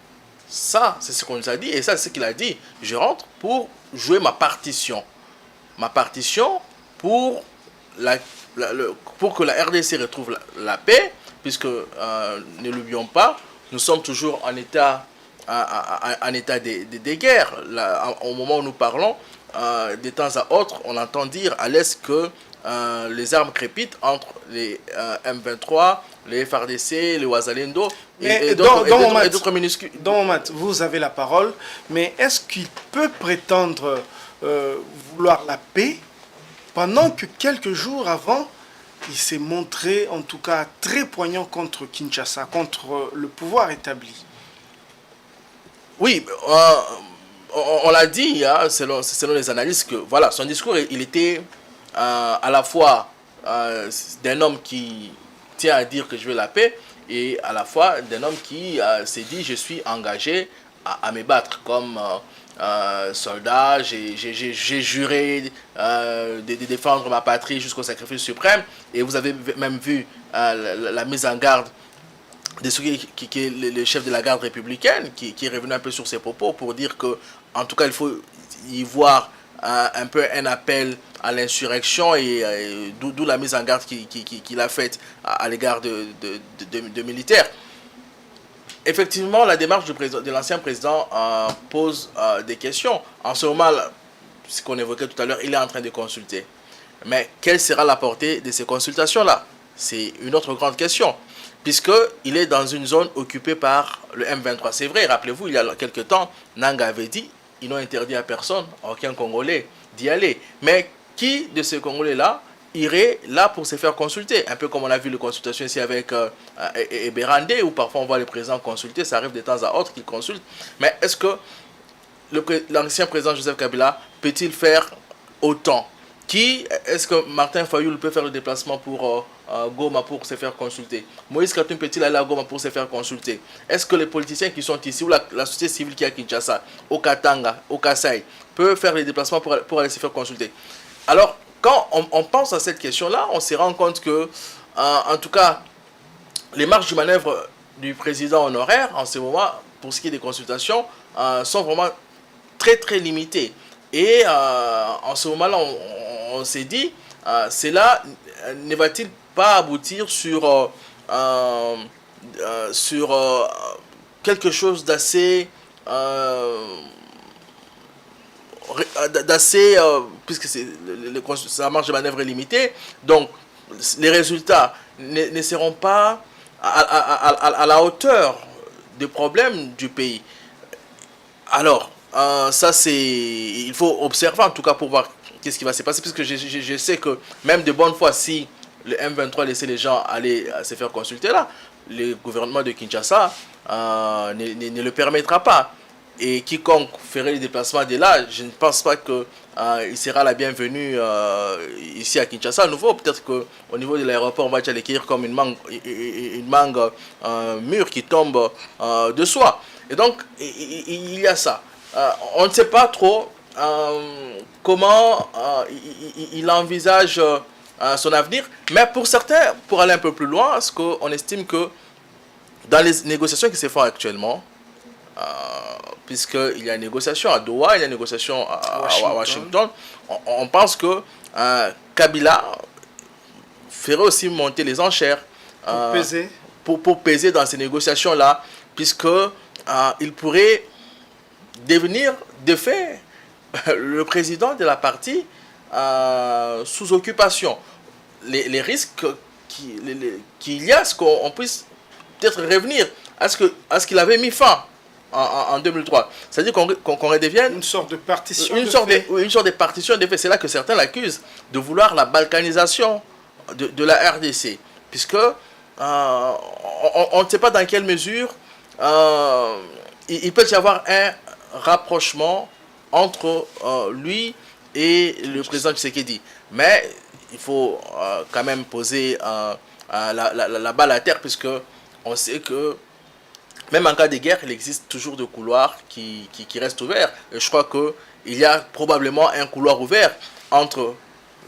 Ça, c'est ce qu'on nous a dit, et ça, c'est ce qu'il a dit. Je rentre pour jouer ma partition. Ma partition pour que la RDC retrouve la paix, puisque, ne l'oublions pas, nous sommes toujours en état de guerre. Là, au moment où nous parlons, de temps à autre, on entend dire à l'Est que les armes crépitent entre les M23, les FRDC, les Ouazalendo et d'autres minuscules. Donc, vous avez la parole, mais est-ce qu'il peut prétendre vouloir la paix pendant que quelques jours avant, il s'est montré en tout cas très poignant contre Kinshasa, contre le pouvoir établi? Oui, on l'a dit, hein, selon les analyses, que voilà, son discours, il était à la fois d'un homme qui tient à dire que je veux la paix, et à la fois d'un homme qui s'est dit je suis engagé à me battre comme soldat, j'ai juré de défendre ma patrie jusqu'au sacrifice suprême. Et vous avez même vu la mise en garde de ce qui est le chef de la garde républicaine qui est revenu un peu sur ses propos pour dire que en tout cas il faut y voir un peu un appel à l'insurrection et d'où la mise en garde qu'il a faite à l'égard de militaires. Effectivement, la démarche de l'ancien président pose des questions. En ce moment, ce qu'on évoquait tout à l'heure, il est en train de consulter. Mais quelle sera la portée de ces consultations-là? C'est une autre grande question, puisqu'il est dans une zone occupée par le M23. C'est vrai, rappelez-vous, il y a quelques temps, Nanga avait dit, ils n'ont interdit à personne, à aucun Congolais, d'y aller. Mais qui de ces Congolais-là irait là pour se faire consulter? Un peu comme on a vu les consultations ici avec Eberandé, où parfois on voit les présidents consulter, ça arrive de temps à autre qu'ils consultent. Mais est-ce que l'ancien président Joseph Kabila peut-il faire autant? Est-ce que Martin Fayulu peut faire le déplacement pour Goma pour se faire consulter? Moïse Katumbi peut-il aller à Goma pour se faire consulter? Est-ce que les politiciens qui sont ici ou la société civile qui est à Kinshasa, au Katanga, au Kasaï, peuvent faire les déplacements pour aller se faire consulter? Alors, quand on pense à cette question-là, on se rend compte que, en tout cas, les marges de manœuvre du président honoraire, en ce moment, pour ce qui est des consultations, sont vraiment très très limitées. Et en ce moment-là, on s'est dit, cela ne va-t-il pas aboutir sur quelque chose d'assez puisque la marge de manœuvre est limitée, donc les résultats ne seront pas à la hauteur des problèmes du pays. Alors, ça c'est, il faut observer en tout cas pour voir qu'est-ce qui va se passer, puisque je sais que même de bonne foi, si le M23 laissait les gens aller se faire consulter là, le gouvernement de Kinshasa ne le permettra pas. Et quiconque ferait les déplacements de là, je ne pense pas qu'il sera la bienvenue ici à Kinshasa. À nouveau, peut-être qu'au niveau de l'aéroport, on va déjà l'écrire comme une mangue mûre qui tombe de soi. Et donc, il y a ça. On ne sait pas trop comment il envisage son avenir. Mais pour certains, pour aller un peu plus loin, parce qu'on estime que dans les négociations qui se font actuellement, puisqu'il y a une négociation à Doha, il y a une négociation à Washington, on pense que Kabila ferait aussi monter les enchères pour peser dans ces négociations-là, puisqu'il pourrait devenir, de fait, le président de la partie sous occupation. Les risques qu'il y a, c'est qu'on puisse peut-être revenir à ce qu'il avait mis fin en 2003. C'est-à-dire qu'on redevienne une sorte de partition. Une sorte de partition de fait. C'est là que certains l'accusent de vouloir la balkanisation de la RDC. Puisque on ne sait pas dans quelle mesure il peut y avoir un rapprochement entre lui et le président Tshisekedi. Mais il faut quand même poser la balle à terre, puisque on sait que même en cas de guerre, il existe toujours des couloirs qui restent ouverts. Et je crois qu'il y a probablement un couloir ouvert entre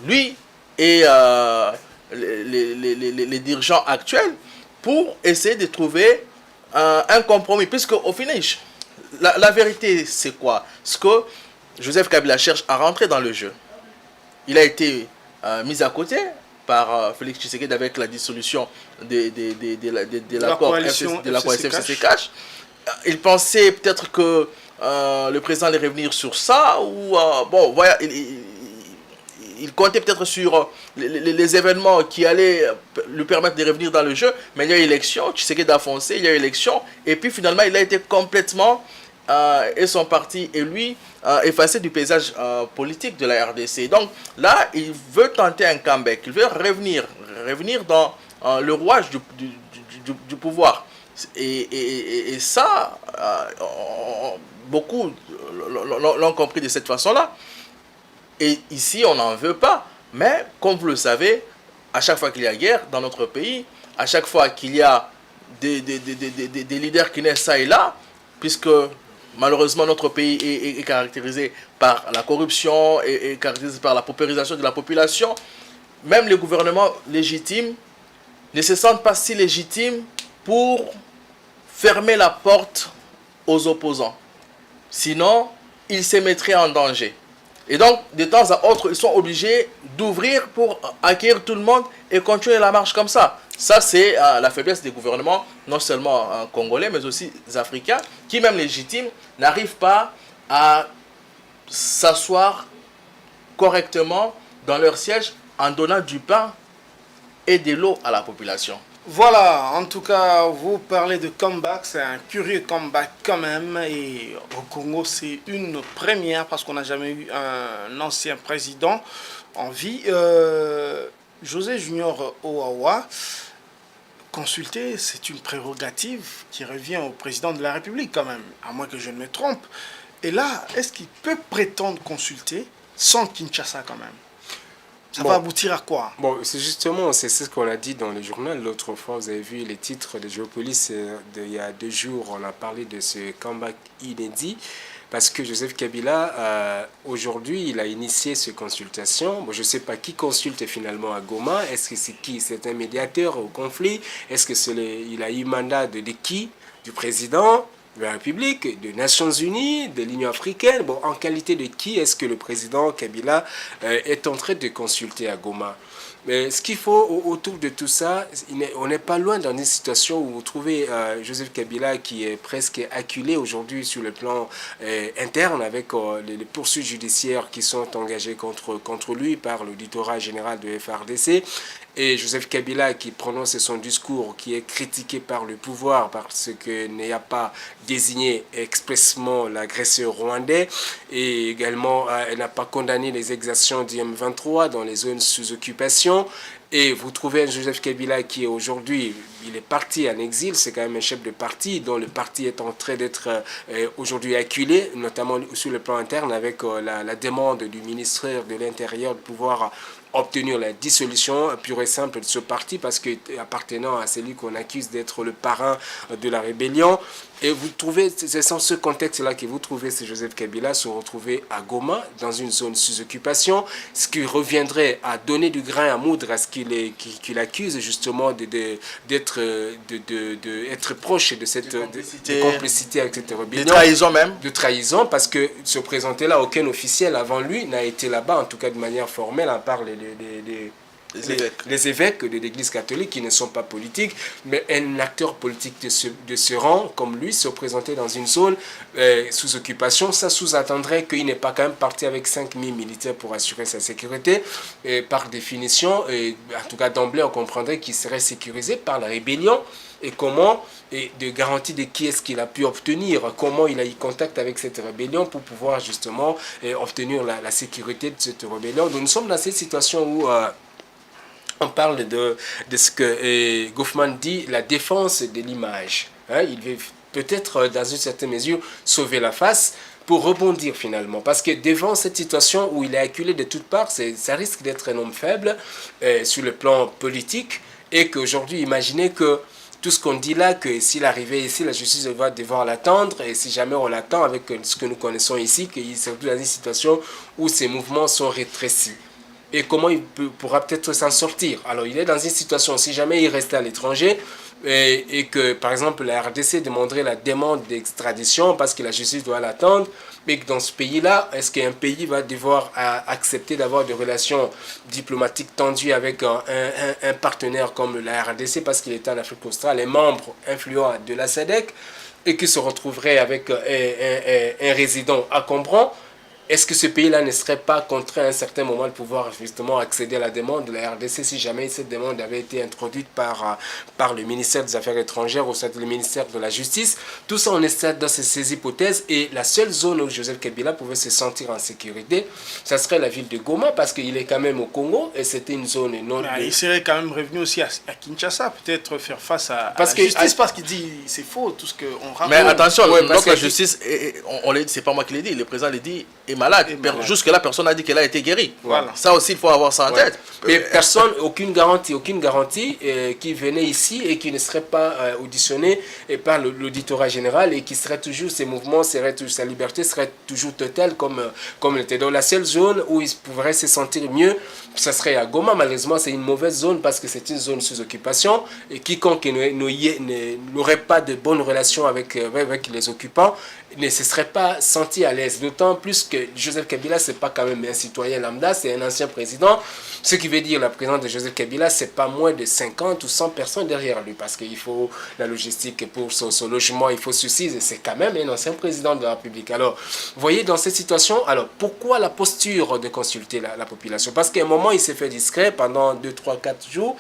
lui et les dirigeants actuels pour essayer de trouver un compromis. Puisque au finish, la vérité, c'est quoi? Ce que Joseph Kabila cherche à rentrer dans le jeu. Il a été mis à côté par Félix Tshisekedi avec la dissolution de l'accord de la coalition FCC-CACH. Il pensait peut-être que le président allait revenir sur ça, ou bon, voilà, il comptait peut-être sur les événements qui allaient lui permettre de revenir dans le jeu, mais il y a eu élection, Tshisekedi a foncé, il y a eu élection, et puis finalement il a été complètement, et son parti et lui, effacé du paysage politique de la RDC. Donc là, il veut tenter un comeback, il veut revenir dans le rouage du pouvoir. Et ça, beaucoup l'ont compris de cette façon-là. Et ici, on n'en veut pas. Mais, comme vous le savez, à chaque fois qu'il y a guerre dans notre pays, à chaque fois qu'il y a des leaders qui naissent ça et là, puisque malheureusement notre pays est caractérisé par la corruption et caractérisé par la paupérisation de la population, même les gouvernements légitimes ne se sentent pas si légitimes pour fermer la porte aux opposants. Sinon, ils se mettraient en danger. Et donc, de temps à autre, ils sont obligés d'ouvrir pour accueillir tout le monde et continuer la marche comme ça. Ça, c'est la faiblesse des gouvernements, non seulement congolais, mais aussi africains, qui, même légitimes, n'arrivent pas à s'asseoir correctement dans leur siège en donnant du pain et de l'eau à la population. Voilà, en tout cas, vous parlez de comeback, c'est un curieux comeback quand même. Et au Congo, c'est une première parce qu'on n'a jamais eu un ancien président en vie. José Junior Owawa, consulter, c'est une prérogative qui revient au président de la République quand même, à moins que je ne me trompe. Et là, est-ce qu'il peut prétendre consulter sans Kinshasa quand même? Ça va aboutir à quoi? Bon, c'est justement, c'est ce qu'on a dit dans le journal l'autre fois. Vous avez vu les titres de Géopolis il y a 2 jours. On a parlé de ce comeback inédit parce que Joseph Kabila, aujourd'hui, il a initié cette consultation. Bon, je ne sais pas qui consulte finalement à Goma. Est-ce que c'est qui? C'est un médiateur au conflit? Est-ce que il a eu mandat de qui? Du président de la République, des Nations Unies, de l'Union africaine. Bon, en qualité de qui est-ce que le président Kabila est en train de consulter à Goma? Mais ce qu'il faut autour de tout ça, on n'est pas loin dans une situation où vous trouvez Joseph Kabila qui est presque acculé aujourd'hui sur le plan interne avec les poursuites judiciaires qui sont engagées contre lui par l'auditorat général de FRDC. Et Joseph Kabila qui prononce son discours qui est critiqué par le pouvoir parce qu'il n'a pas désigné expressément l'agresseur rwandais et également elle n'a pas condamné les exactions du M23 dans les zones sous occupation. Et vous trouvez un Joseph Kabila qui est aujourd'hui, il est parti en exil, c'est quand même un chef de parti dont le parti est en train d'être aujourd'hui acculé, notamment sur le plan interne avec la demande du ministère de l'Intérieur de pouvoir obtenir la dissolution pure et simple de ce parti parce que appartenant à celui qu'on accuse d'être le parrain de la rébellion. Et vous trouvez, c'est dans ce contexte-là que vous trouvez ce Joseph Kabila se retrouver à Goma, dans une zone sous occupation, ce qui reviendrait à donner du grain à moudre à ce qu'il accuse justement d'être proche de cette complicité avec cette rébellion. De trahison même. De trahison, parce que se présenter là, aucun officiel avant lui n'a été là-bas, en tout cas de manière formelle, à part les évêques de l'église catholique qui ne sont pas politiques, mais un acteur politique de ce rang, comme lui, se présenter dans une zone sous occupation, ça sous-attendrait qu'il n'est pas quand même parti avec 5000 militaires pour assurer sa sécurité. Et par définition, en tout cas d'emblée, on comprendrait qu'il serait sécurisé par la rébellion. Et comment, et de garantie de qui est-ce qu'il a pu obtenir, comment il a eu contact avec cette rébellion pour pouvoir justement obtenir la sécurité de cette rébellion. Donc nous sommes dans cette situation où on parle de ce que Goffman dit, la défense de l'image. Hein, il veut peut-être, dans une certaine mesure, sauver la face pour rebondir finalement. Parce que devant cette situation où il est acculé de toutes parts, ça risque d'être un homme faible sur le plan politique et qu'aujourd'hui, imaginez que tout ce qu'on dit là, que s'il arrivait ici, la justice va devoir l'attendre, et si jamais on l'attend avec ce que nous connaissons ici, qu'il se retrouve dans une situation où ses mouvements sont rétrécis. Et comment il pourra peut-être s'en sortir? Alors il est dans une situation, si jamais il restait à l'étranger, et que par exemple la RDC demanderait la demande d'extradition parce que la justice doit l'attendre, mais que dans ce pays-là, est-ce qu'un pays va devoir accepter d'avoir des relations diplomatiques tendues avec un partenaire comme la RDC parce qu'il est en Afrique australe, et membre influent de la SADC, et qui se retrouverait avec un résident encombrant? Est-ce que ce pays-là ne serait pas contraint à un certain moment de pouvoir justement accéder à la demande de la RDC si jamais cette demande avait été introduite par le ministère des Affaires étrangères ou le ministère de la Justice? Tout ça, on est dans ces hypothèses, et la seule zone où Joseph Kabila pouvait se sentir en sécurité, ça serait la ville de Goma, parce qu'il est quand même au Congo et c'était une zone non... Il serait quand même revenu aussi à Kinshasa, peut-être faire face à la justice, parce qu'il dit c'est faux tout ce qu'on raconte. Mais attention, donc la justice, c'est pas moi qui l'ai dit, le président l'a dit, est malade. Jusque-là, personne n'a dit qu'elle a été guérie. Voilà. Ça aussi, il faut avoir ça en tête. Mais personne, aucune garantie qui venait ici et qui ne serait pas auditionné par l'auditorat général, et qui serait toujours, ses mouvements, sa liberté serait toujours totale comme elle était. Donc la seule zone où il pourrait se sentir mieux, ça serait à Goma. Malheureusement, c'est une mauvaise zone parce que c'est une zone sous occupation, et quiconque n'aurait pas de bonnes relations avec les occupants ne se serait pas senti à l'aise. D'autant plus que que Joseph Kabila, c'est pas quand même un citoyen lambda, c'est un ancien président. Ce qui veut dire la présence de Joseph Kabila, c'est pas moins de 50 ou 100 personnes derrière lui, parce qu'il faut la logistique pour son logement, il faut ceci, c'est quand même un ancien président de la République. Alors, vous voyez, dans cette situation, alors pourquoi la posture de consulter la population? Parce qu'à un moment, il s'est fait discret pendant 2, 3, 4 jours.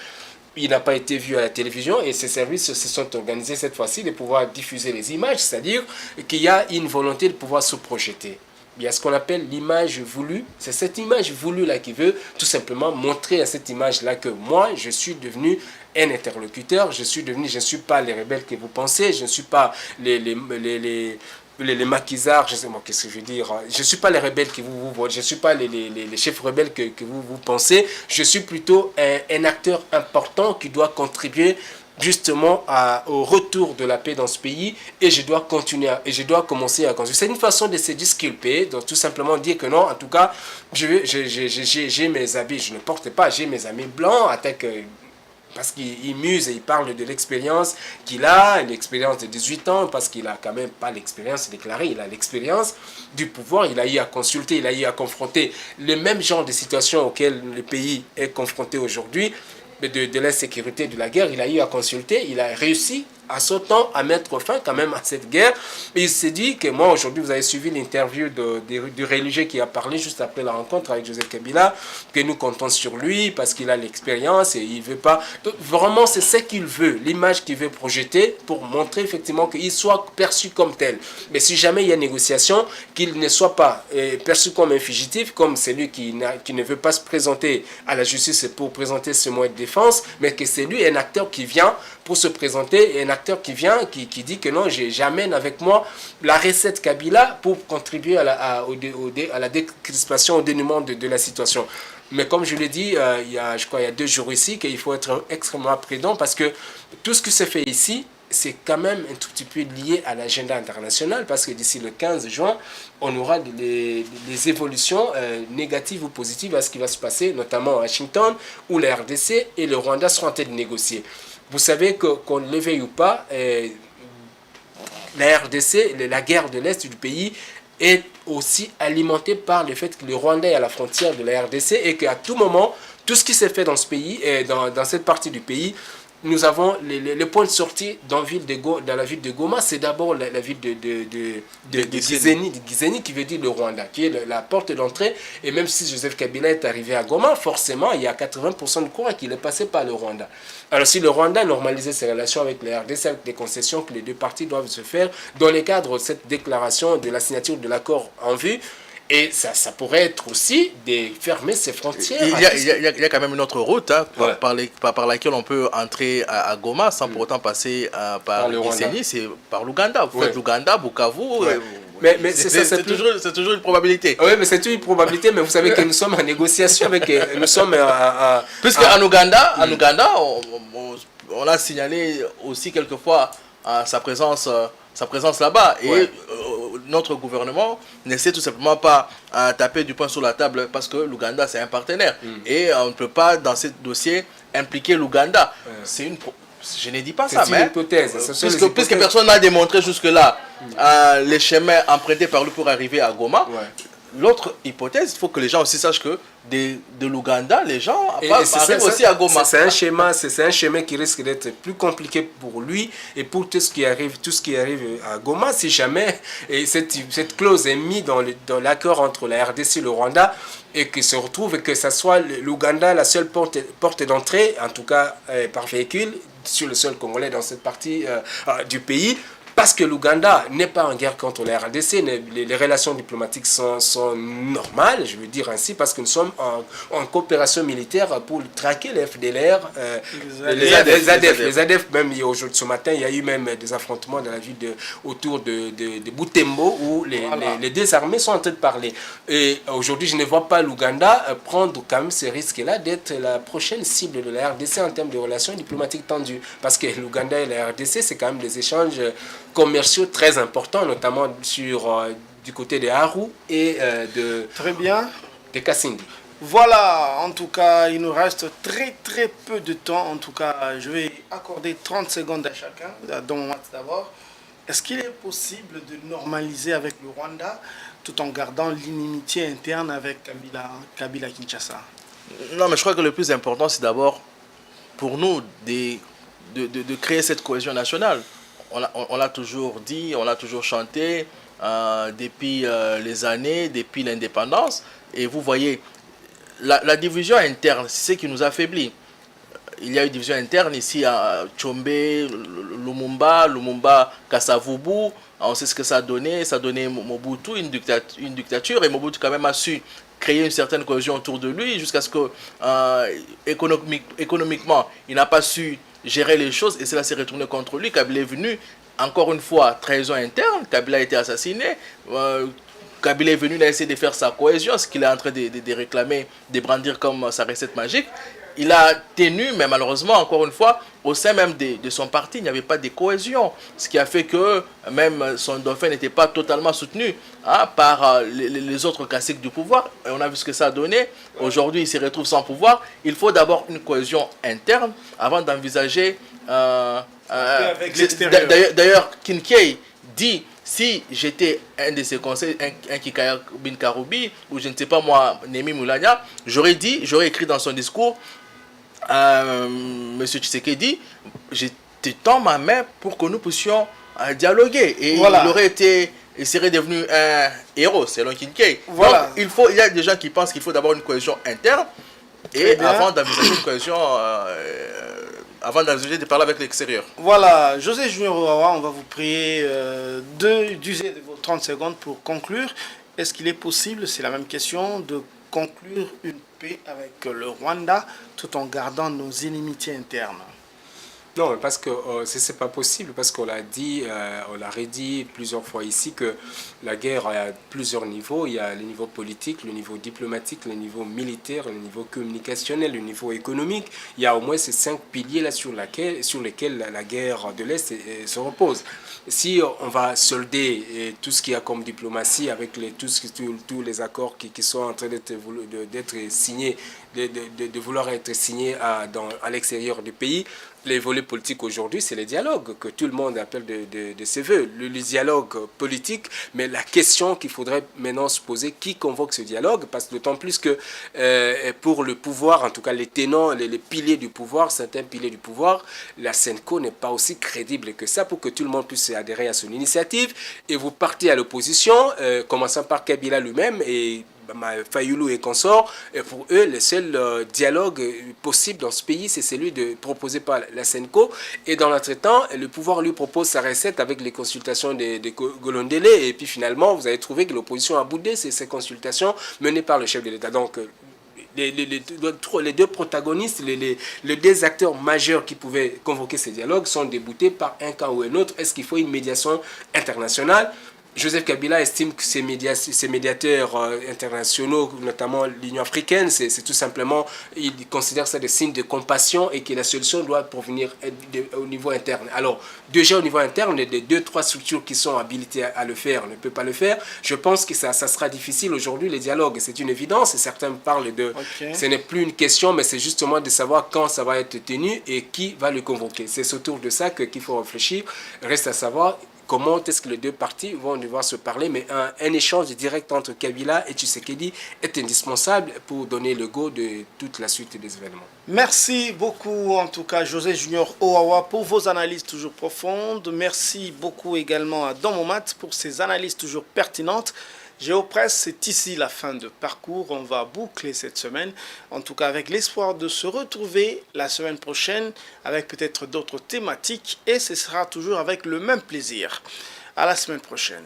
Il n'a pas été vu à la télévision et ses services se sont organisés cette fois-ci de pouvoir diffuser les images, c'est-à-dire qu'il y a une volonté de pouvoir se projeter. Il y a ce qu'on appelle l'image voulue. C'est cette image voulue-là qui veut tout simplement montrer à cette image-là que moi, je suis devenu un interlocuteur, je ne suis pas les rebelles que vous pensez, je ne suis pas les maquisards, je sais moi qu'est-ce que je veux dire, je ne suis pas les rebelles que je ne suis pas les chefs rebelles que vous pensez, je suis plutôt un acteur important qui doit contribuer justement au retour de la paix dans ce pays et je dois commencer à construire. C'est une façon de se disculper, de tout simplement dire que non, en tout cas, j'ai mes habits, je ne porte pas, j'ai mes amis blancs, parce qu'il muse et il parle de l'expérience qu'il a, l'expérience de 18 ans, parce qu'il n'a quand même pas l'expérience déclarée, il a l'expérience du pouvoir, il a eu à consulter, il a eu à confronter le même genre de situations auxquelles le pays est confronté aujourd'hui, de l'insécurité, de la guerre, il a eu à consulter, il a réussi à son temps à mettre fin quand même à cette guerre. Et il s'est dit que moi aujourd'hui, vous avez suivi l'interview du religieux qui a parlé juste après la rencontre avec Joseph Kabila, que nous comptons sur lui parce qu'il a l'expérience et il veut pas. Donc, vraiment, c'est ce qu'il veut, l'image qu'il veut projeter pour montrer effectivement qu'il soit perçu comme tel. Mais si jamais il y a négociation, qu'il ne soit pas perçu comme un fugitif, comme celui qui ne veut pas se présenter à la justice pour présenter ce moyen de défense, mais que c'est lui un acteur qui vient pour se présenter et un acteur qui vient, qui dit que non, j'amène avec moi la recette Kabila pour contribuer à la décrispation, au dénouement de la situation. Mais comme je l'ai dit, il y a 2 jours ici, qu'il faut être extrêmement prudent parce que tout ce qui se fait ici, c'est quand même un tout petit peu lié à l'agenda international parce que d'ici le 15 juin, on aura des évolutions négatives ou positives à ce qui va se passer, notamment à Washington, où la RDC et le Rwanda seront en train de négocier. Vous savez qu'on ne le veuille ou pas, la RDC, la guerre de l'Est du pays, est aussi alimentée par le fait que le Rwanda est à la frontière de la RDC et qu'à tout moment, tout ce qui s'est fait dans ce pays, dans cette partie du pays, nous avons les points de sortie dans la ville de Goma. C'est d'abord la ville de Gizeni, qui veut dire le Rwanda, qui est la porte d'entrée. Et même si Joseph Kabila est arrivé à Goma, forcément, il y a 80% de courant qui est passé par le Rwanda. Alors si le Rwanda normalisait ses relations avec la RDC, avec des concessions que les deux parties doivent se faire, dans le cadre de cette déclaration de la signature de l'accord en vue, et ça pourrait être aussi de fermer ses frontières. Il y a quand même une autre route par laquelle on peut entrer à Goma sans pour autant passer par Gisenyi, c'est par l'Ouganda. Vous faites l'Ouganda, Bukavu. Mais c'est toujours une probabilité. Oui, mais c'est une probabilité, mais vous savez que nous sommes en négociation avec... Nous sommes Puisqu'en Ouganda, on a signalé aussi quelquefois sa présence là-bas. Et notre gouvernement n'essaie tout simplement pas taper du poing sur la table parce que l'Ouganda, c'est un partenaire. Et on ne peut pas, dans ce dossier, impliquer l'Ouganda. C'est une... Je ne dis pas ça, mais... C'est une hypothèse. Puisque personne n'a démontré jusque-là les chemins empruntés par lui pour arriver à Goma. L'autre hypothèse, il faut que les gens aussi sachent que de l'Ouganda, les gens arrivent aussi à Goma. C'est un chemin qui risque d'être plus compliqué pour lui et pour tout ce qui arrive à Goma. Si jamais cette clause est mise dans l'accord entre la RDC et le Rwanda et que se retrouve et que ce soit l'Ouganda la seule porte d'entrée, en tout cas par véhicule, sur le sol congolais dans cette partie du pays. Parce que l'Ouganda n'est pas en guerre contre la RDC, les relations diplomatiques sont normales, je veux dire ainsi, parce que nous sommes en coopération militaire pour traquer les FDLR, les ADF. Même aujourd'hui, ce matin, il y a eu même des affrontements dans la ville autour de Butembo où les deux armées sont en train de parler. Et aujourd'hui, je ne vois pas l'Ouganda prendre quand même ce risque-là d'être la prochaine cible de la RDC en termes de relations diplomatiques tendues. Parce que l'Ouganda et la RDC, c'est quand même des échanges commerciaux très importants, notamment du côté de Aru et de Kasindi. Voilà, en tout cas, il nous reste très peu de temps. En tout cas, je vais accorder 30 secondes à chacun. Donc, d'abord, est-ce qu'il est possible de normaliser avec le Rwanda tout en gardant l'inimitié interne avec Kabila Kinshasa? Non, mais je crois que le plus important, c'est d'abord pour nous de créer cette cohésion nationale. On l'a toujours dit, on l'a toujours chanté depuis les années, depuis l'indépendance. Et vous voyez, la division interne, c'est ce qui nous affaiblit. Il y a eu une division interne ici à Tchombe, Lumumba, Kasavubu. On sait ce que ça a donné. Ça a donné Mobutu, une dictature. Et Mobutu quand même a su créer une certaine cohésion autour de lui jusqu'à ce que économiquement, il n'a pas su gérer les choses et cela s'est retourné contre lui. Kabila est venu, encore une fois, trahison interne. Kabila a été assassiné. Kabila est venu, il a essayé de faire sa cohésion, ce qu'il est en train de réclamer, de brandir comme sa recette magique. Il a tenu, mais malheureusement, encore une fois, au sein même de son parti, il n'y avait pas de cohésion. Ce qui a fait que même son dauphin n'était pas totalement soutenu par les autres classiques du pouvoir. Et on a vu ce que ça a donné. Aujourd'hui, il se retrouve sans pouvoir. Il faut d'abord une cohésion interne avant d'envisager... D'ailleurs, Kinkei dit... Si j'étais un de ses conseils, un Kikaya Bin Karoubi, ou je ne sais pas moi, Nemi Moulania, j'aurais écrit dans son discours, M. Tshisekedi, je te tends ma main pour que nous puissions dialoguer. Et voilà. Il serait devenu un héros, selon Kinkei. Voilà. Donc, il y a des gens qui pensent qu'il faut d'abord une cohésion interne, et avant d'envisager une cohésion... avant de parler avec l'extérieur. Voilà, José Junior Owawa, on va vous prier d'user de vos 30 secondes pour conclure. Est-ce qu'il est possible, c'est la même question, de conclure une paix avec le Rwanda tout en gardant nos inimitiés internes? Non, parce que c'est pas possible, parce qu'on l'a dit, on l'a redit plusieurs fois ici que la guerre a plusieurs niveaux. Il y a le niveau politique, le niveau diplomatique, le niveau militaire, le niveau communicationnel, le niveau économique. Il y a au moins ces 5 piliers là sur lesquels la guerre de l'Est se repose. Si on va solder tout ce qu'il y a comme diplomatie avec tous les accords qui sont en train d'être signés, de vouloir être signés à l'extérieur du pays, les volets politiques aujourd'hui, c'est les dialogues que tout le monde appelle de ses voeux. Le dialogue politique, mais la question qu'il faudrait maintenant se poser, qui convoque ce dialogue? Parce que d'autant plus que pour le pouvoir, en tout cas les tenants, les piliers du pouvoir, certains piliers du pouvoir, la SENCO n'est pas aussi crédible que ça pour que tout le monde puisse adhérer à son initiative. Et vous partez à l'opposition, commençant par Kabila lui-même et Fayoulou et consorts, pour eux, le seul dialogue possible dans ce pays, c'est celui proposé par la SENCO. Et dans l'entretemps, le pouvoir lui propose sa recette avec les consultations de Golondele. Et puis finalement, vous avez trouvé que l'opposition a boudé ces consultations menées par le chef de l'État. Donc, les deux protagonistes, les deux acteurs majeurs qui pouvaient convoquer ces dialogues sont déboutés par un camp ou un autre. Est-ce qu'il faut une médiation internationale? Joseph Kabila estime que ces médiateurs internationaux, notamment l'Union africaine, c'est tout simplement, il considère ça des signes de compassion et que la solution doit provenir au niveau interne. Alors, déjà au niveau interne, les 2-3 structures qui sont habilitées à le faire ne peuvent pas le faire. Je pense que ça sera difficile aujourd'hui, les dialogues. C'est une évidence et certains parlent de... Okay. Ce n'est plus une question, mais c'est justement de savoir quand ça va être tenu et qui va le convoquer. C'est autour de ça qu'il faut réfléchir. Reste à savoir... comment est-ce que les deux parties vont devoir se parler, mais un échange direct entre Kabila et Tshisekedi est indispensable pour donner le go de toute la suite des événements. Merci beaucoup en tout cas José Junior Owawa pour vos analyses toujours profondes. Merci beaucoup également à Don Momat pour ses analyses toujours pertinentes. Géopresse, c'est ici la fin de parcours. On va boucler cette semaine, en tout cas avec l'espoir de se retrouver la semaine prochaine avec peut-être d'autres thématiques et ce sera toujours avec le même plaisir. À la semaine prochaine.